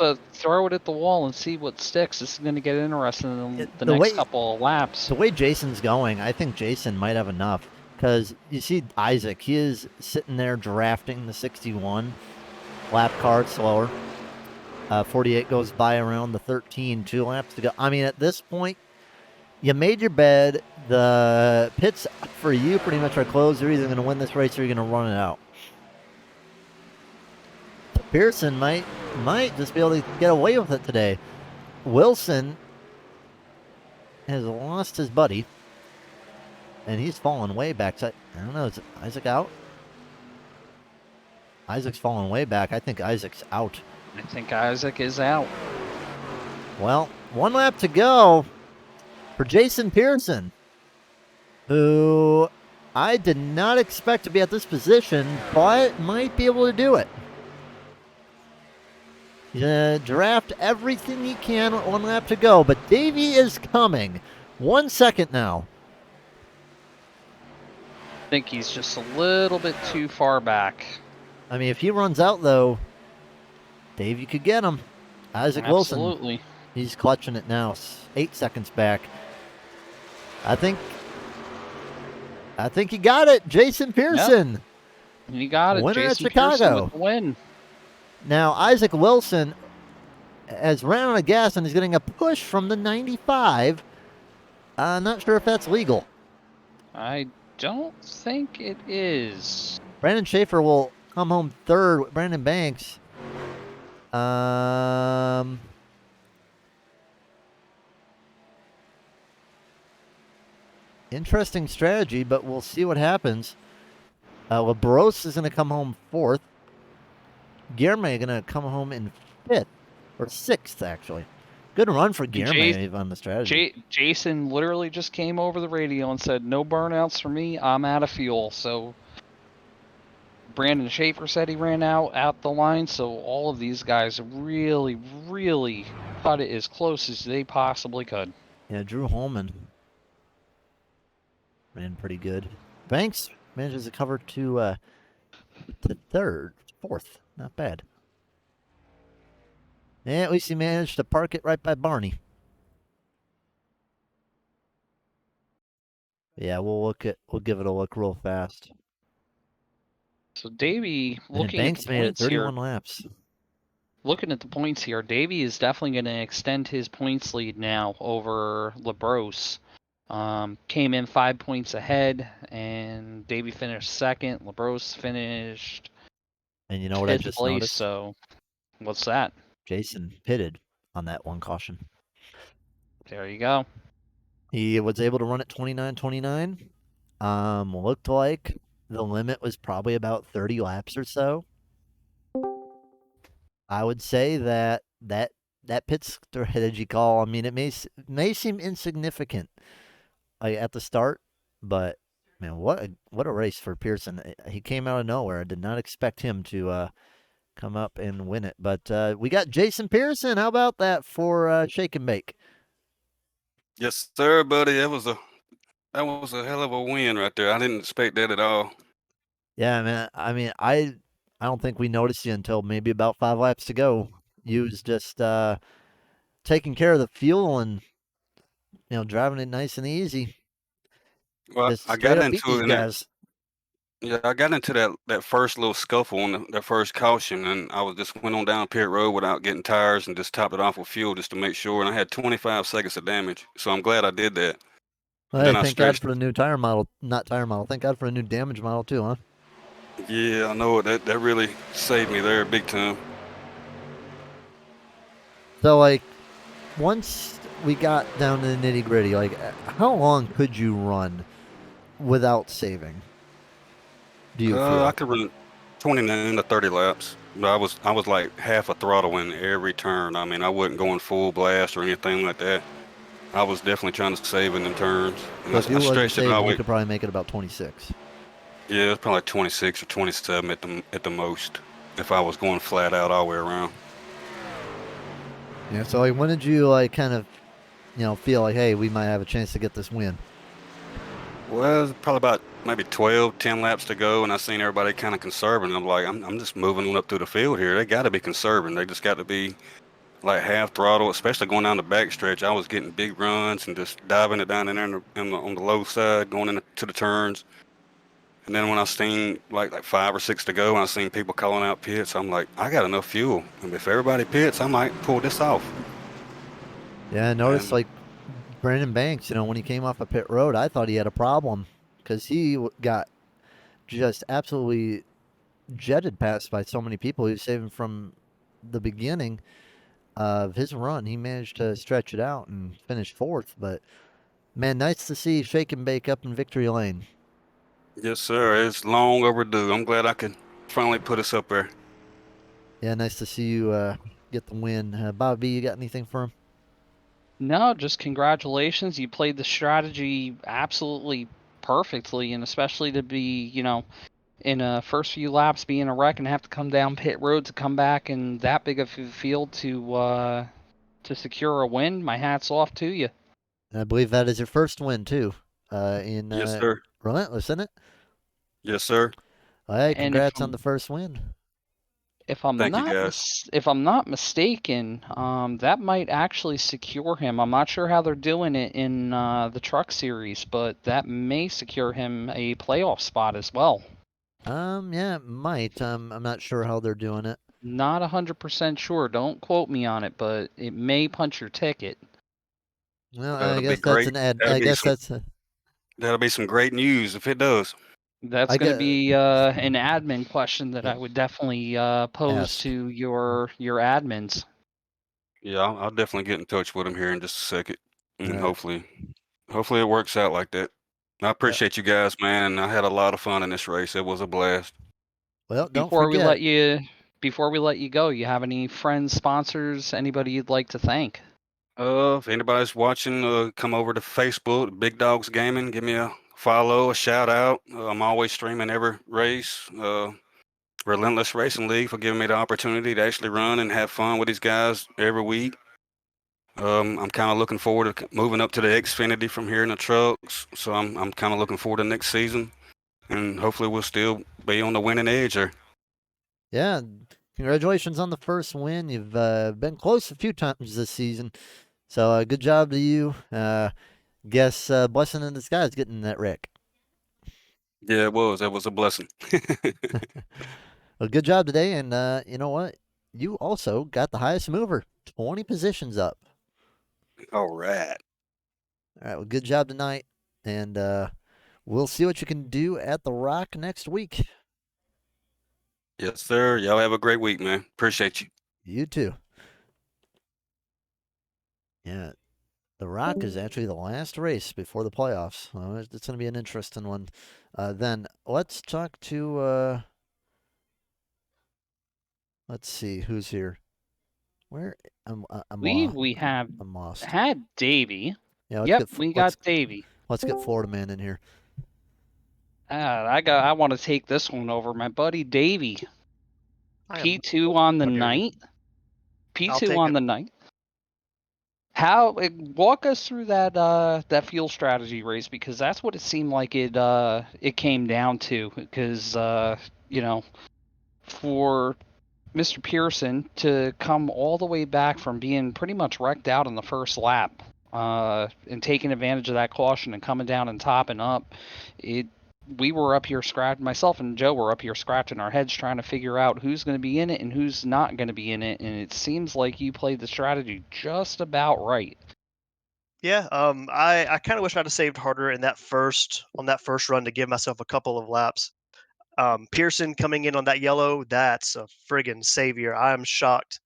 the wall and see what sticks. This is going to get interesting in the next couple of laps. The way Jason's going, I think Jason might have enough. Because you see Isaac, he is sitting there drafting the 61. Lap car slower. 48 goes by around the 13, 2 laps to go. I mean, at this point, you made your bed. The pits for you pretty much are closed. You're either going to win this race or you're going to run it out. Pearson might just be able to get away with it today. Wilson has lost his buddy, and he's fallen way back. So I don't know. Is Isaac out? Isaac's fallen way back. I think Isaac's out. I think Isaac is out. Well, 1 lap to go for Jason Pearson, who I did not expect to be at this position, but might be able to do it. He's going to draft everything he can with 1 lap to go, but Davey is coming. 1 second now. I think he's just a little bit too far back. I mean, if he runs out, though, Davey could get him. Isaac Absolutely. Wilson, he's clutching it now. 8 seconds back. I think he got it. Jason Pearson. Yep. He got it. Winner Jason at Chicago. Pearson with the win. Now, Isaac Wilson has ran out of gas and is getting a push from the 95. I'm not sure if that's legal. I don't think it is. Brandon Schaefer will come home third with Brandon Banks. Interesting strategy, but we'll see what happens. LaBrose is going to come home fourth. Guillerme going to come home in fifth, or sixth, actually. Good run for Guillerme on the strategy. Jason literally just came over the radio and said, no burnouts for me, I'm out of fuel. So Brandon Schaefer said he ran out the line, so all of these guys really, really cut it as close as they possibly could. Yeah, Drew Holman ran pretty good. Banks manages to cover to fourth. Not bad. Yeah, at least he managed to park it right by Barney. Yeah, we'll give it a look real fast. So Davey, looking Banks at the made it points 31 here, laps. looking at the points here, Davey is definitely going to extend his points lead now over LaBrose. Came in 5 points ahead, and Davey finished second. LaBrose finished. And you know what I just noticed? So, what's that? Jason pitted on that one caution. There you go. He was able to run at 29:29. Looked like the limit was probably about 30 laps or so. I would say that pit strategy call. I mean, it may seem insignificant at the start, but man, what a race for Pearson! He came out of nowhere. I did not expect him to come up and win it. But we got Jason Pearson. How about that for Shake and Bake? Yes, sir, buddy. That was a hell of a win right there. I didn't expect that at all. Yeah, man. I mean, I don't think we noticed you until maybe about 5 laps to go. You was just taking care of the fuel and driving it nice and easy. Well, Just I straight got up beat into these it in that. guys. Yeah, I got into that first little scuffle on that first caution, and I was just went on down pit road without getting tires and just topped it off with fuel just to make sure. And I had 25 seconds of damage, so I'm glad I did that. Well, And hey, then I thank God stretched. for the new tire model, not tire model. Thank God for a new damage model too, huh? Yeah, I know it. That really saved me there big time. So like, once we got down to the nitty gritty, like, how long could you run without saving? Do you I feel? could run 29 to 30 laps, but I was like half a throttle in every turn. I mean, I wasn't going full blast or anything like that. I was definitely trying to save in them turns, and So I, if I you wasn't stretched it all saving, the you way. could probably make it about 26. Yeah, it's probably like 26 or 27 at the most if I was going flat out all the way around. Yeah. So like, when did you like kind of feel like, hey, we might have a chance to get this win? Well, it was probably about maybe 12, 10 laps to go, and I seen everybody kind of conserving. I'm like, I'm just moving on up through the field here. They got to be conserving. They just got to be like half throttle, especially going down the backstretch. I was getting big runs and just diving it down in there on the low side, going into the turns. And then when I seen like 5 or 6 to go, and I seen people calling out pits, I'm like, I got enough fuel. And if everybody pits, I might pull this off. Yeah, I noticed And like Brandon Banks, when he came off a pit road, I thought he had a problem because he got just absolutely jetted past by so many people. He was saving from the beginning of his run. He managed to stretch it out and finish fourth. But man, nice to see Shake and Bake up in victory lane. yes, sir, it's long overdue. I'm glad I could finally put us up there. Yeah, nice to see you get the win. Bobby, you got anything for him? No, just congratulations. You played the strategy absolutely perfectly, and especially to be, in a first few laps being a wreck and have to come down pit road to come back in that big of a field to secure a win. My hat's off to you. And I believe that is your first win too, in Yes, sir. Relentless, isn't it? Yes, sir. All right, And if congrats on the first win. Thank you, guys. if I'm not mistaken, that might actually secure him. I'm not sure how they're doing it in the truck series, but that may secure him a playoff spot as well. Yeah, it might. I'm not sure how they're doing it. Not 100% sure. Don't quote me on it, but it may punch your ticket. Well, I That'll be guess that's great. an ad. That'll I be guess some. that's. That'll be some great news if it does. That's I going to get be an admin question that I yeah, would definitely pose ask. to your admins. Yeah, I'll definitely get in touch with him here in just a second, All and right. hopefully it works out like that. I Yeah. appreciate you guys, man. I had a lot of fun in this race. It was a blast. Well, don't Before we forget. let you before we let you go, you have any friends, sponsors, anybody you'd like to thank? If anybody's watching, come over to Facebook, Big Dogs Gaming. Give me a follow, a shout out. I'm always streaming every race. Relentless Racing League for giving me the opportunity to actually run and have fun with these guys every week. I'm kind of looking forward to moving up to the Xfinity from here in the trucks. So I'm kind of looking forward to next season, and hopefully we'll still be on the winning edge. Or Yeah, congratulations on the first win. You've been close a few times this season, so good job to you. Guess blessing in disguise getting that wreck. yeah, it was a blessing. Well, good job today, and you know what? You also got the highest mover, 20 positions up. All right. All right, well, good job tonight, and we'll see what you can do at the Rock next week. Yes, sir. Y'all have a great week, man. Appreciate you. You too. Yeah, The Rock is actually the last race before the playoffs. It's going to be an interesting one. Then let's talk to. Let's see who's here. Where I'm We have I'm lost. had Davey. Yeah, Yep, we got Davey. Let's get Florida Man in here. I want to take this one over. My buddy Davey. P2 on the night. P2 on the night. How walk us through that fuel strategy race, because that's what it seemed like it came down to, because for Mr. Pearson to come all the way back from being pretty much wrecked out in the first lap, and taking advantage of that caution and coming down and topping up, we were up here scratching, myself and Joe were up here scratching our heads trying to figure out who's going to be in it and who's not going to be in it, and it seems like you played the strategy just about right. Yeah, I kind of wish I'd have saved harder in that first run to give myself a couple of laps. Pearson coming in on that yellow, that's a friggin' savior. I'm shocked.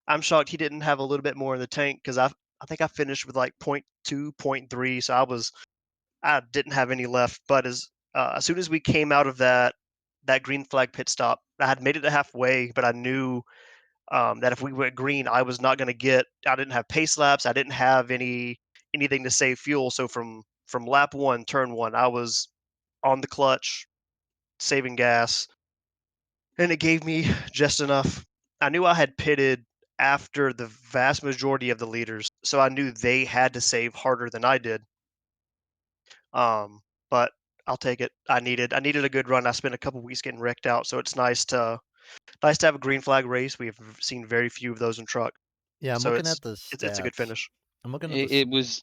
I'm shocked he didn't have a little bit more in the tank, because I think I finished with like 0.2, 0.3, so I didn't have any left. But as soon as we came out of that green flag pit stop, I had made it to halfway, but I knew that if we went green, I was not going to get. I didn't have pace laps. I didn't have anything to save fuel. So from lap one, turn one, I was on the clutch, saving gas, and it gave me just enough. I knew I had pitted after the vast majority of the leaders, so I knew they had to save harder than I did. But I'll take it. I needed a good run. I spent a couple weeks getting wrecked out, so it's nice to have a green flag race. We've seen very few of those in truck. Yeah, I'm So looking at the it's a good stats. finish. I'm looking at the.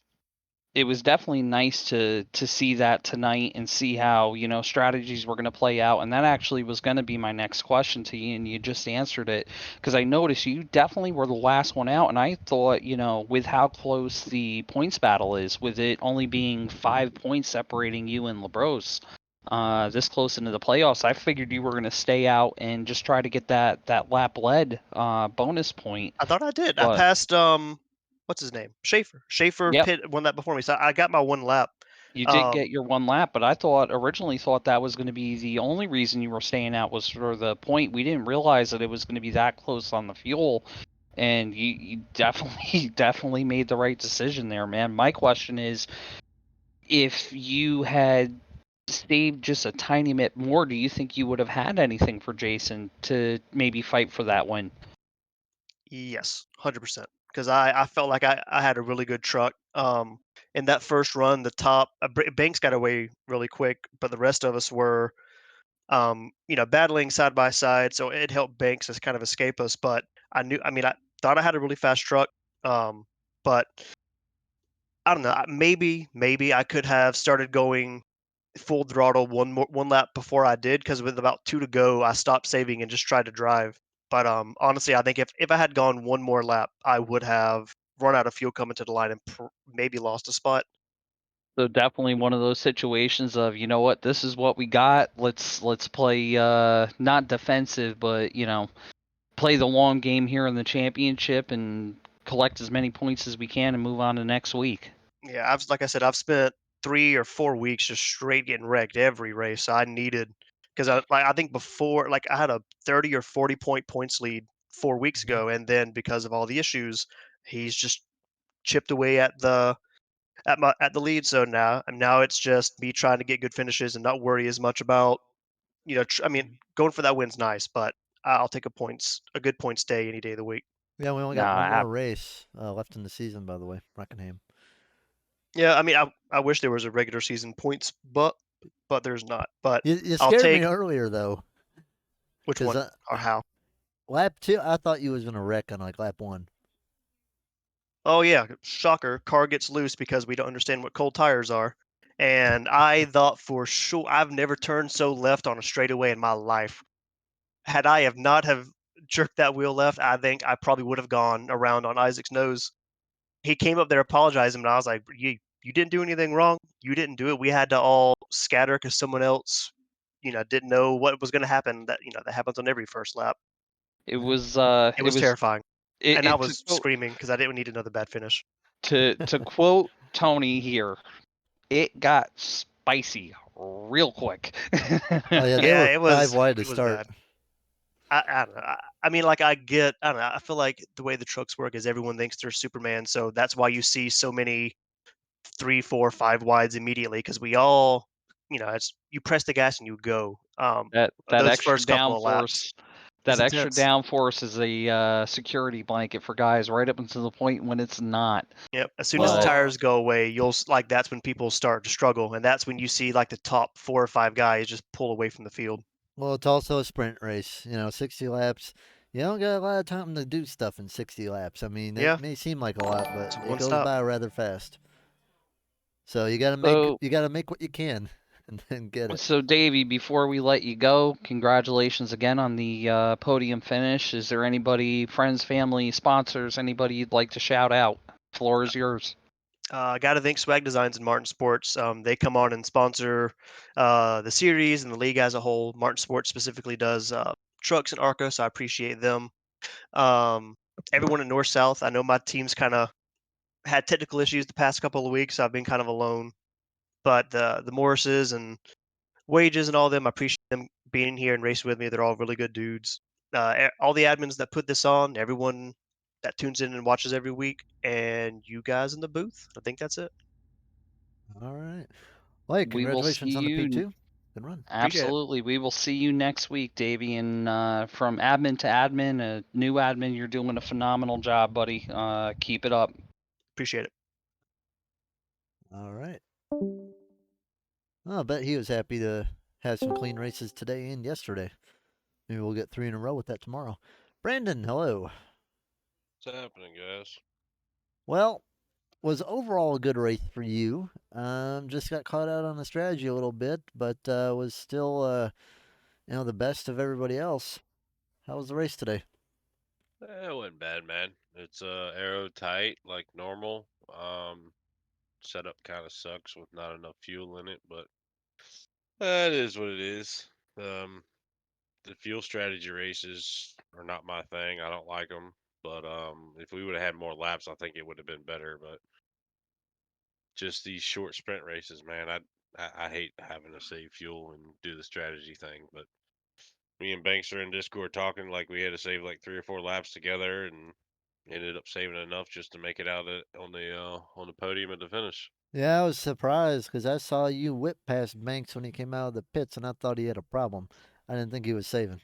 It was definitely nice to see that tonight and see how strategies were going to play out, and that actually was going to be my next question to you, and you just answered it, because I noticed you definitely were the last one out, and I thought with how close the points battle is, with it only being 5 points separating you and LaBrose, this close into the playoffs, I figured you were going to stay out and just try to get that lap lead bonus point. I thought I did. But, I passed what's his name? Schaefer. Yep. Won that before me, so I got my one lap. You did get your one lap, but I originally thought that was going to be the only reason you were staying out was for the point. We didn't realize that it was going to be that close on the fuel, and you definitely made the right decision there, man. My question is, if you had saved just a tiny bit more, do you think you would have had anything for Jason to maybe fight for that win? Yes, 100%. Because I felt like I had a really good truck. In that first run, the top Banks got away really quick, but the rest of us were, battling side by side. So it helped Banks as kind of escape us. But I thought I had a really fast truck. But I don't know. Maybe I could have started going full throttle one lap before I did, because with about 2 to go, I stopped saving and just tried to drive. But honestly, I think if I had gone one more lap, I would have run out of fuel coming to the line and maybe lost a spot. So definitely one of those situations of, what, this is what we got. Let's play not defensive, but play the long game here in the championship and collect as many points as we can and move on to next week. Yeah, like I said, I've spent 3 or 4 weeks just straight getting wrecked every race. I needed, because I think before, like, I had a 30 or 40 points lead 4 weeks ago, and then because of all the issues, he's just chipped away at the lead. So now it's just me trying to get good finishes and not worry as much about, going for that win's nice, but I'll take a good points day any day of the week. Yeah, we only got one more race left in the season, by the way, Rockingham. Yeah, I wish there was a regular season points, but there's not. But you I'll scared take me earlier though. which one or how? Lap 2, I thought you was gonna wreck on like lap 1. Oh yeah, shocker! Car gets loose because we don't understand what cold tires are, and I thought for sure. I've never turned so left on a straightaway in my life. Had I have not have jerked that wheel left, I think I probably would have gone around on Isaac's nose. He came up there apologizing, and I was like, you didn't do anything wrong. You didn't do it. We had to all scatter because someone else, didn't know what was going to happen. That happens on every first lap. It was It was terrifying, and I it took was screaming because I didn't need another bad finish. To quote Tony here, it got spicy real quick. Oh yeah, they Yeah, were it 5 was wide to it was start. bad. I don't know. I mean, like I don't know. I feel like the way the trucks work is everyone thinks they're Superman, so that's why you see so many 3, 4, 5 wides immediately because we all, it's you press the gas and you go. That Those extra first couple of laps downforce, is that extra intense. downforce is a security blanket for guys right up until the point when it's not. Yep. As soon as the But tires go away, like that's when people start to struggle, and that's when you see like the top 4 or 5 guys just pull away from the field. Well, it's also a sprint race. 60 laps. You don't got a lot of time to do stuff in 60 laps. I mean, it Yeah, may seem like a lot, but it's it one goes stop. by rather fast. So you gotta make so you gotta make what you can, and then get it. so Davey, before we let you go, congratulations again on the podium finish. Is there anybody, friends, family, sponsors, anybody you'd like to shout out? Floor is yours. I got to thank Swag Designs and Martin Sports. They come on and sponsor the series and the league as a whole. Martin Sports specifically does trucks and ARCA, so I appreciate them. Um, Everyone in North South, I know my team's kind of had technical issues the past couple of weeks. So I've been kind of alone, but the Morrises and Wages and all of them, I appreciate them being here and racing with me. They're all really good dudes. All the admins that put this on, everyone that tunes in and watches every week, and you guys in the booth. I think that's it. All right. Well, hey, We will see congratulations on the you. P2. Good run. Appreciate it. Absolutely. We will see you next week, Davey. And from admin to admin, a new admin, you're doing a phenomenal job, buddy. Keep it up. Appreciate it. All right. Well, I bet he was happy to have some clean races today and yesterday. Maybe we'll get 3 in a row with that tomorrow. Brandon, hello. What's happening, guys? Well, was overall a good race for you. Just got caught out on the strategy a little bit, but was still the best of everybody else. How was the race today? It wasn't bad, man. It's aero tight like normal. Setup kind of sucks with not enough fuel in it, but it is what it is. The fuel strategy races are not my thing. I don't like them. But if we would have had more laps, I think it would have been better. But just these short sprint races, man, I hate having to save fuel and do the strategy thing. But me and Banks are in Discord talking like we had to save like 3 or 4 laps together, and ended up saving enough just to make it out on the podium at the finish. Yeah, I was surprised because I saw you whip past Banks when he came out of the pits, and I thought he had a problem. I didn't think he was saving.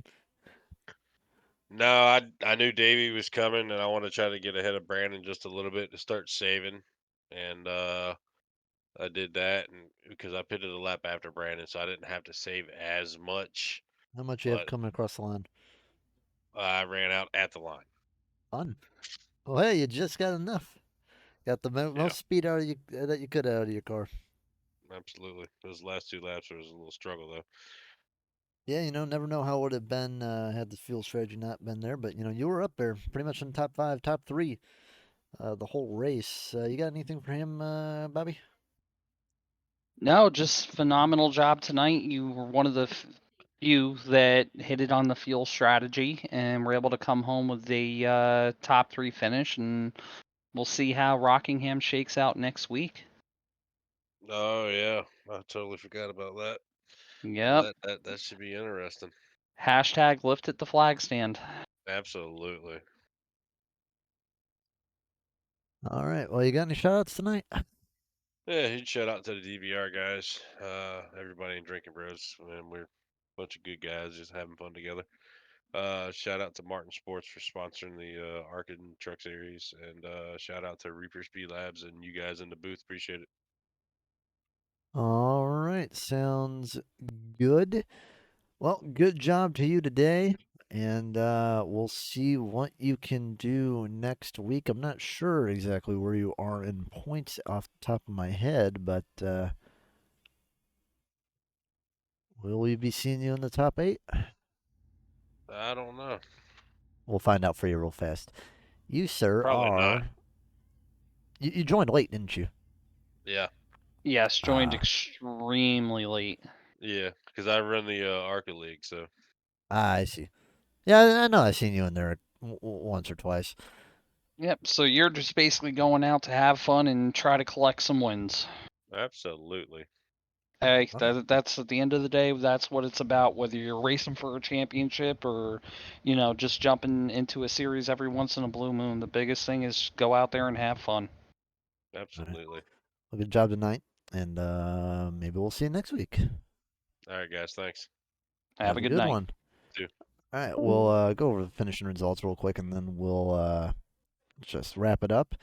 No, I knew Davey was coming, and I want to try to get ahead of Brandon just a little bit to start saving, and I did that, and because I pitted a lap after Brandon, so I didn't have to save as much, How much you have but coming across the line? I ran out at the line. Fun. Well, hey, you just got enough. Got the Yeah, most speed out of you that you could out of your car. absolutely. Those last 2 laps was a little struggle though. Yeah, never know how it would have been had the fuel strategy not been there. But you were up there pretty much in the top 5, top 3, the whole race. You got anything for him, Bobby? No, just phenomenal job tonight. You were one of the few that hit it on the fuel strategy and were able to come home with the top 3 finish. And we'll see how Rockingham shakes out next week. Oh yeah, I totally forgot about that. Yep. That should be interesting. Hashtag lift at the flag stand. Absolutely. All right. Well, you got any shout outs tonight? Yeah, huge shout out to the DVR guys. Everybody in Drinking Bros. Man, we're a bunch of good guys just having fun together. Shout out to Martin Sports for sponsoring the Arcade and Truck Series, and shout out to Reaper Speed Labs and you guys in the booth. Appreciate it. All right. Sounds good. Well, good job to you today. And we'll see what you can do next week. I'm not sure exactly where you are in points off the top of my head, but will we be seeing you in the top 8? I don't know. We'll find out for you real fast. You, sir, Probably not. are. You joined late, didn't you? Yeah, Yes, joined Ah. extremely late. yeah, because I run the Arca League, so I see. Yeah, I know I've seen you in there once or twice. Yep. So you're just basically going out to have fun and try to collect some wins. Absolutely. Hey, All right. that's at the end of the day, that's what it's about. Whether you're racing for a championship or, just jumping into a series every once in a blue moon, the biggest thing is go out there and have fun. Absolutely. Well, good job tonight, and maybe we'll see you next week. All right, guys. Thanks. Have a good good night. one. You too. All right, we'll go over the finishing results real quick, and then we'll just wrap it up.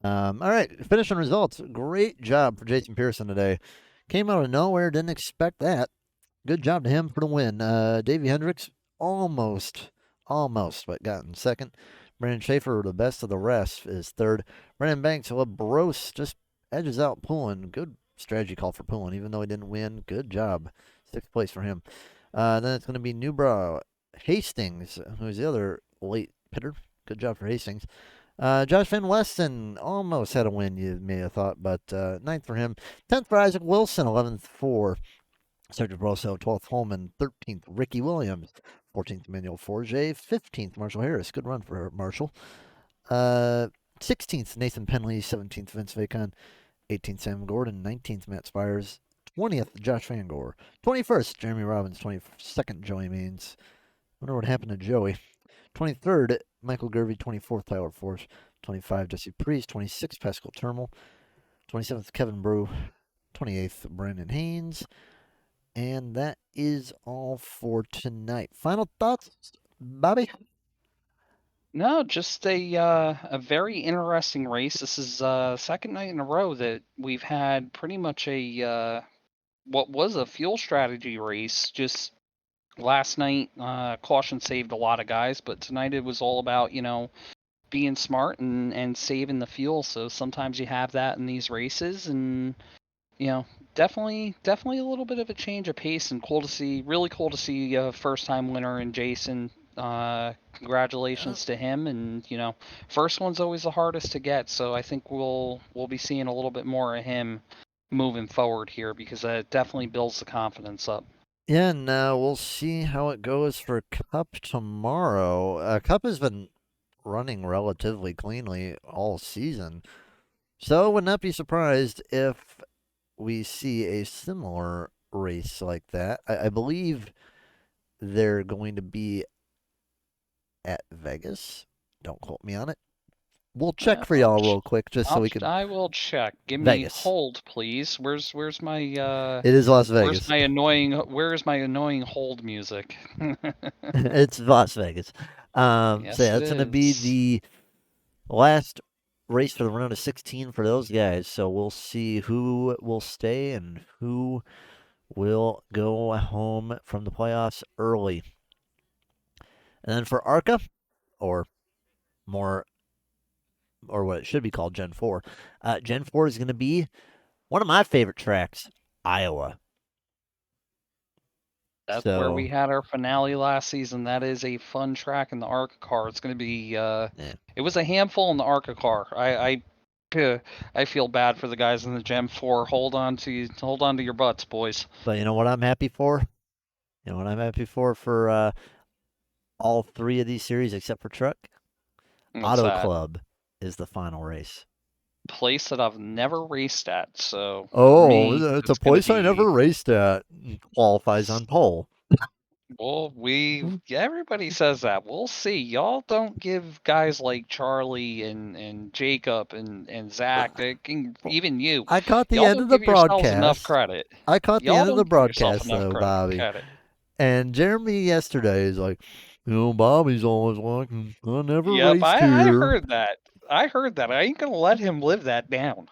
All right, finishing results. Great job for Jason Pearson today. Came out of nowhere, didn't expect that. Good job to him for the win. Davey Hendricks almost, but got in second. Brandon Schaefer, the best of the rest, is third. Brandon Banks, Labros just edges out Poulin. Good strategy call for Poulin, even though he didn't win. Good job. Sixth place for him. Then it's going to be Newbrow Hastings, who's the other late pitter. Good job for Hastings. Josh Van Westen almost had a win, you may have thought, but ninth for him. 10th for Isaac Wilson, 11th for Sergio Brosso, 12th Holman, 13th Ricky Williams, 14th Manuel Forget, 15th Marshall Harris. Good run for Marshall. 16th Nathan Penley, 17th Vince Vacon, 18th Sam Gordon, 19th Matt Spires, 20th Josh Fangor, 21st Jeremy Robbins, 22nd Joey Means. Wonder what happened to Joey. 23rd Michael Gervey, 24th Tyler Force, 25 Jesse Priest, 26th Pascal Termal, 27th Kevin Brew, 28th Brandon Haynes. And that is all for tonight. Final thoughts, Bobby? No, just a very interesting race. This is second night in a row that we've had pretty much a what was a fuel strategy race. Just last night, caution saved a lot of guys, but tonight it was all about being smart and saving the fuel. So sometimes you have that in these races, and you know, definitely a little bit of a change of pace, and really cool to see a first time winner in Jason. Congratulations to him, and first one's always the hardest to get, so I think we'll be seeing a little bit more of him moving forward here because that definitely builds the confidence up. Yeah, and we'll see how it goes for Cup tomorrow. Cup has been running relatively cleanly all season. So would not be surprised if we see a similar race like that. I believe they're going to be at Vegas. Don't quote me on it. We'll check for y'all real quick just so we can. I will check. Give me Vegas. hold, please. Where's my It is Las where's Vegas. my annoying where's my annoying hold music? It's Las Vegas. So Yes, yeah, it that's going to be is. the last race for the round of 16 for those guys. So we'll see who will stay and who will go home from the playoffs early. And then for ARCA, or more, or what it should be called Gen 4, Gen 4 is going to be one of my favorite tracks, Iowa. That's where So, we had our finale last season. That is a fun track in the ARCA car. It's going to be. yeah. It was a handful in the ARCA car. I feel bad for the guys in the Gen 4. Hold on to your butts, boys. But you know what I'm happy for? You know what I'm happy for all three of these series except for Truck? What's Auto that? Club is the final race. Place that I've never raced at. So for Oh, me, it's a it's going to place I be. never raced at. Qualifies on pole. Well, everybody says that. We'll see. Y'all don't give guys like Charlie and Jacob and Zach, even you, I caught the y'all end of don't the give yourselves enough broadcast. credit. I caught the Y'all end of the don't give yourself broadcast, enough though, Bobby. credit. And Jeremy yesterday is like, Bobby's always like, I never Yep, raced I here. heard that. I heard that. I ain't gonna let him live that down.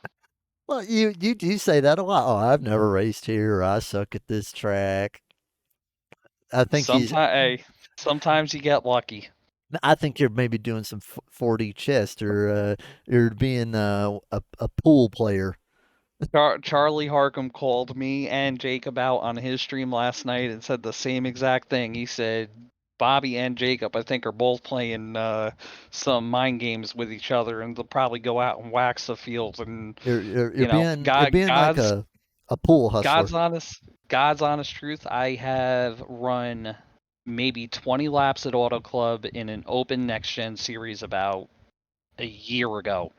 Well, you do say that a lot. Oh, I've never raced here. I suck at this track. I think he's. Sometimes you get lucky. I think you're maybe doing some 40 chest, or you're being a pool player. Charlie Harcum called me and Jacob out on his stream last night and said the same exact thing. He said Bobby and Jacob, I think, are both playing some mind games with each other, and they'll probably go out and wax the field. And You're being like a pool hustler. God's honest truth, I have run maybe 20 laps at Auto Club in an open next gen series about a year ago,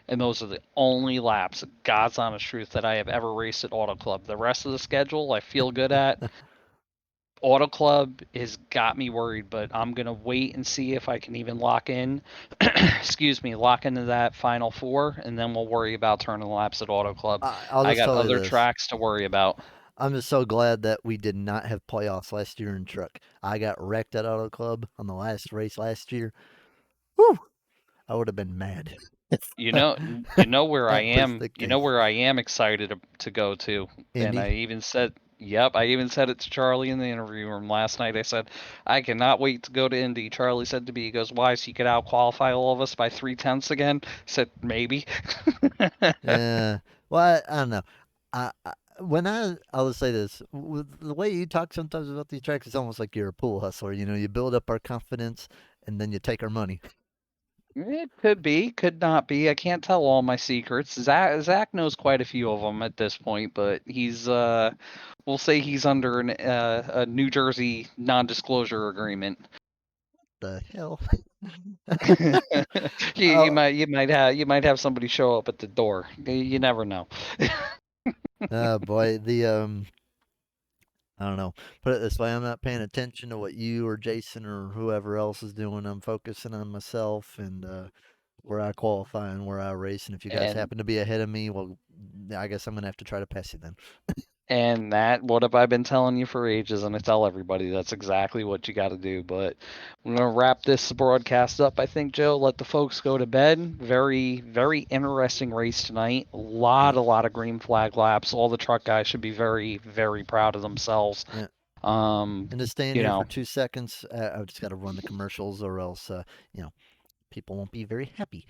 and those are the only laps, God's honest truth, that I have ever raced at Auto Club. The rest of the schedule I feel good at. Auto Club has got me worried, but I'm gonna wait and see if I can even lock in. Lock into that final four, and then we'll worry about turning laps at Auto Club. I'll I just got tell you other this. tracks to worry about. I'm just so glad that we did not have playoffs last year in truck. I got wrecked at Auto Club on the last race last year. Whew! I would have been mad. You know where I That was am. the You know case. where I am excited to go to, and I Indy. even said, "Yep." I even said it to Charlie in the interview room last night. I said, "I cannot wait to go to Indy." Charlie said to me, "He goes, why? So you could out qualify all of us by 3/10 again?" I said, "Maybe." Yeah. Well, I don't know. I'll say this: with the way you talk sometimes about these tracks, it's almost like you're a pool hustler. You know, you build up our confidence, and then you take our money. It could be, could not be. I can't tell all my secrets. Zach knows quite a few of them at this point, but he's we'll say he's under a New Jersey non-disclosure agreement. The hell? You Oh, might have somebody show up at the door. You never know. boy, I don't know. Put it this way: I'm not paying attention to what you or Jason or whoever else is doing. I'm focusing on myself and where I qualify and where I race. And if you guys And happen to be ahead of me, well, I guess I'm gonna have to try to pass you then. that, what have I been telling you for ages? And I tell everybody that's exactly what you got to do. But I'm gonna wrap this broadcast up. I think, Joe. Let the folks go to bed. Very, very interesting race tonight. A Yeah. lot of green flag laps. All the truck guys should be very, very proud of themselves. Yeah. Um, And to stay in you here know, for 2 seconds, I've just got to run the commercials, or else, people won't be very happy.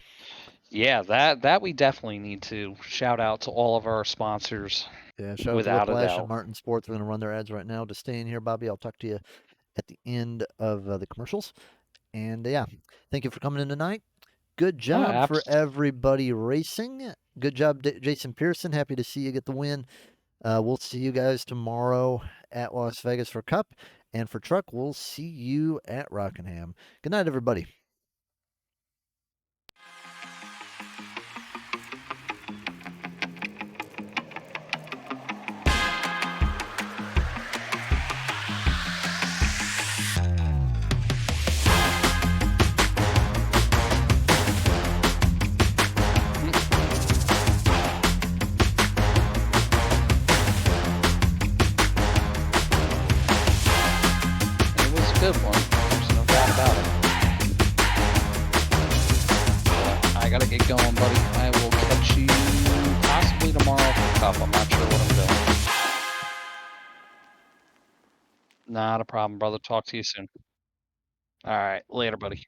yeah, that we definitely need to shout out to all of our sponsors, Yeah, shout out to without a Whiplash and doubt. Martin Sports. We're going to run their ads right now. To stay in here, Bobby, I'll talk to you at the end of the commercials. And yeah, thank you for coming in tonight. Good Oh, job for everybody racing. Good job, Jason Pearson. Happy to see you get the win. We'll see you guys tomorrow at Las Vegas for Cup. And for Truck, we'll see you at Rockingham. Good night, everybody. It was a good one. There's no doubt about it. But I gotta get going, buddy. I will catch you possibly tomorrow for Cup. I'm not sure what I'm doing. Not a problem, brother. Talk to you soon. All right, later, buddy.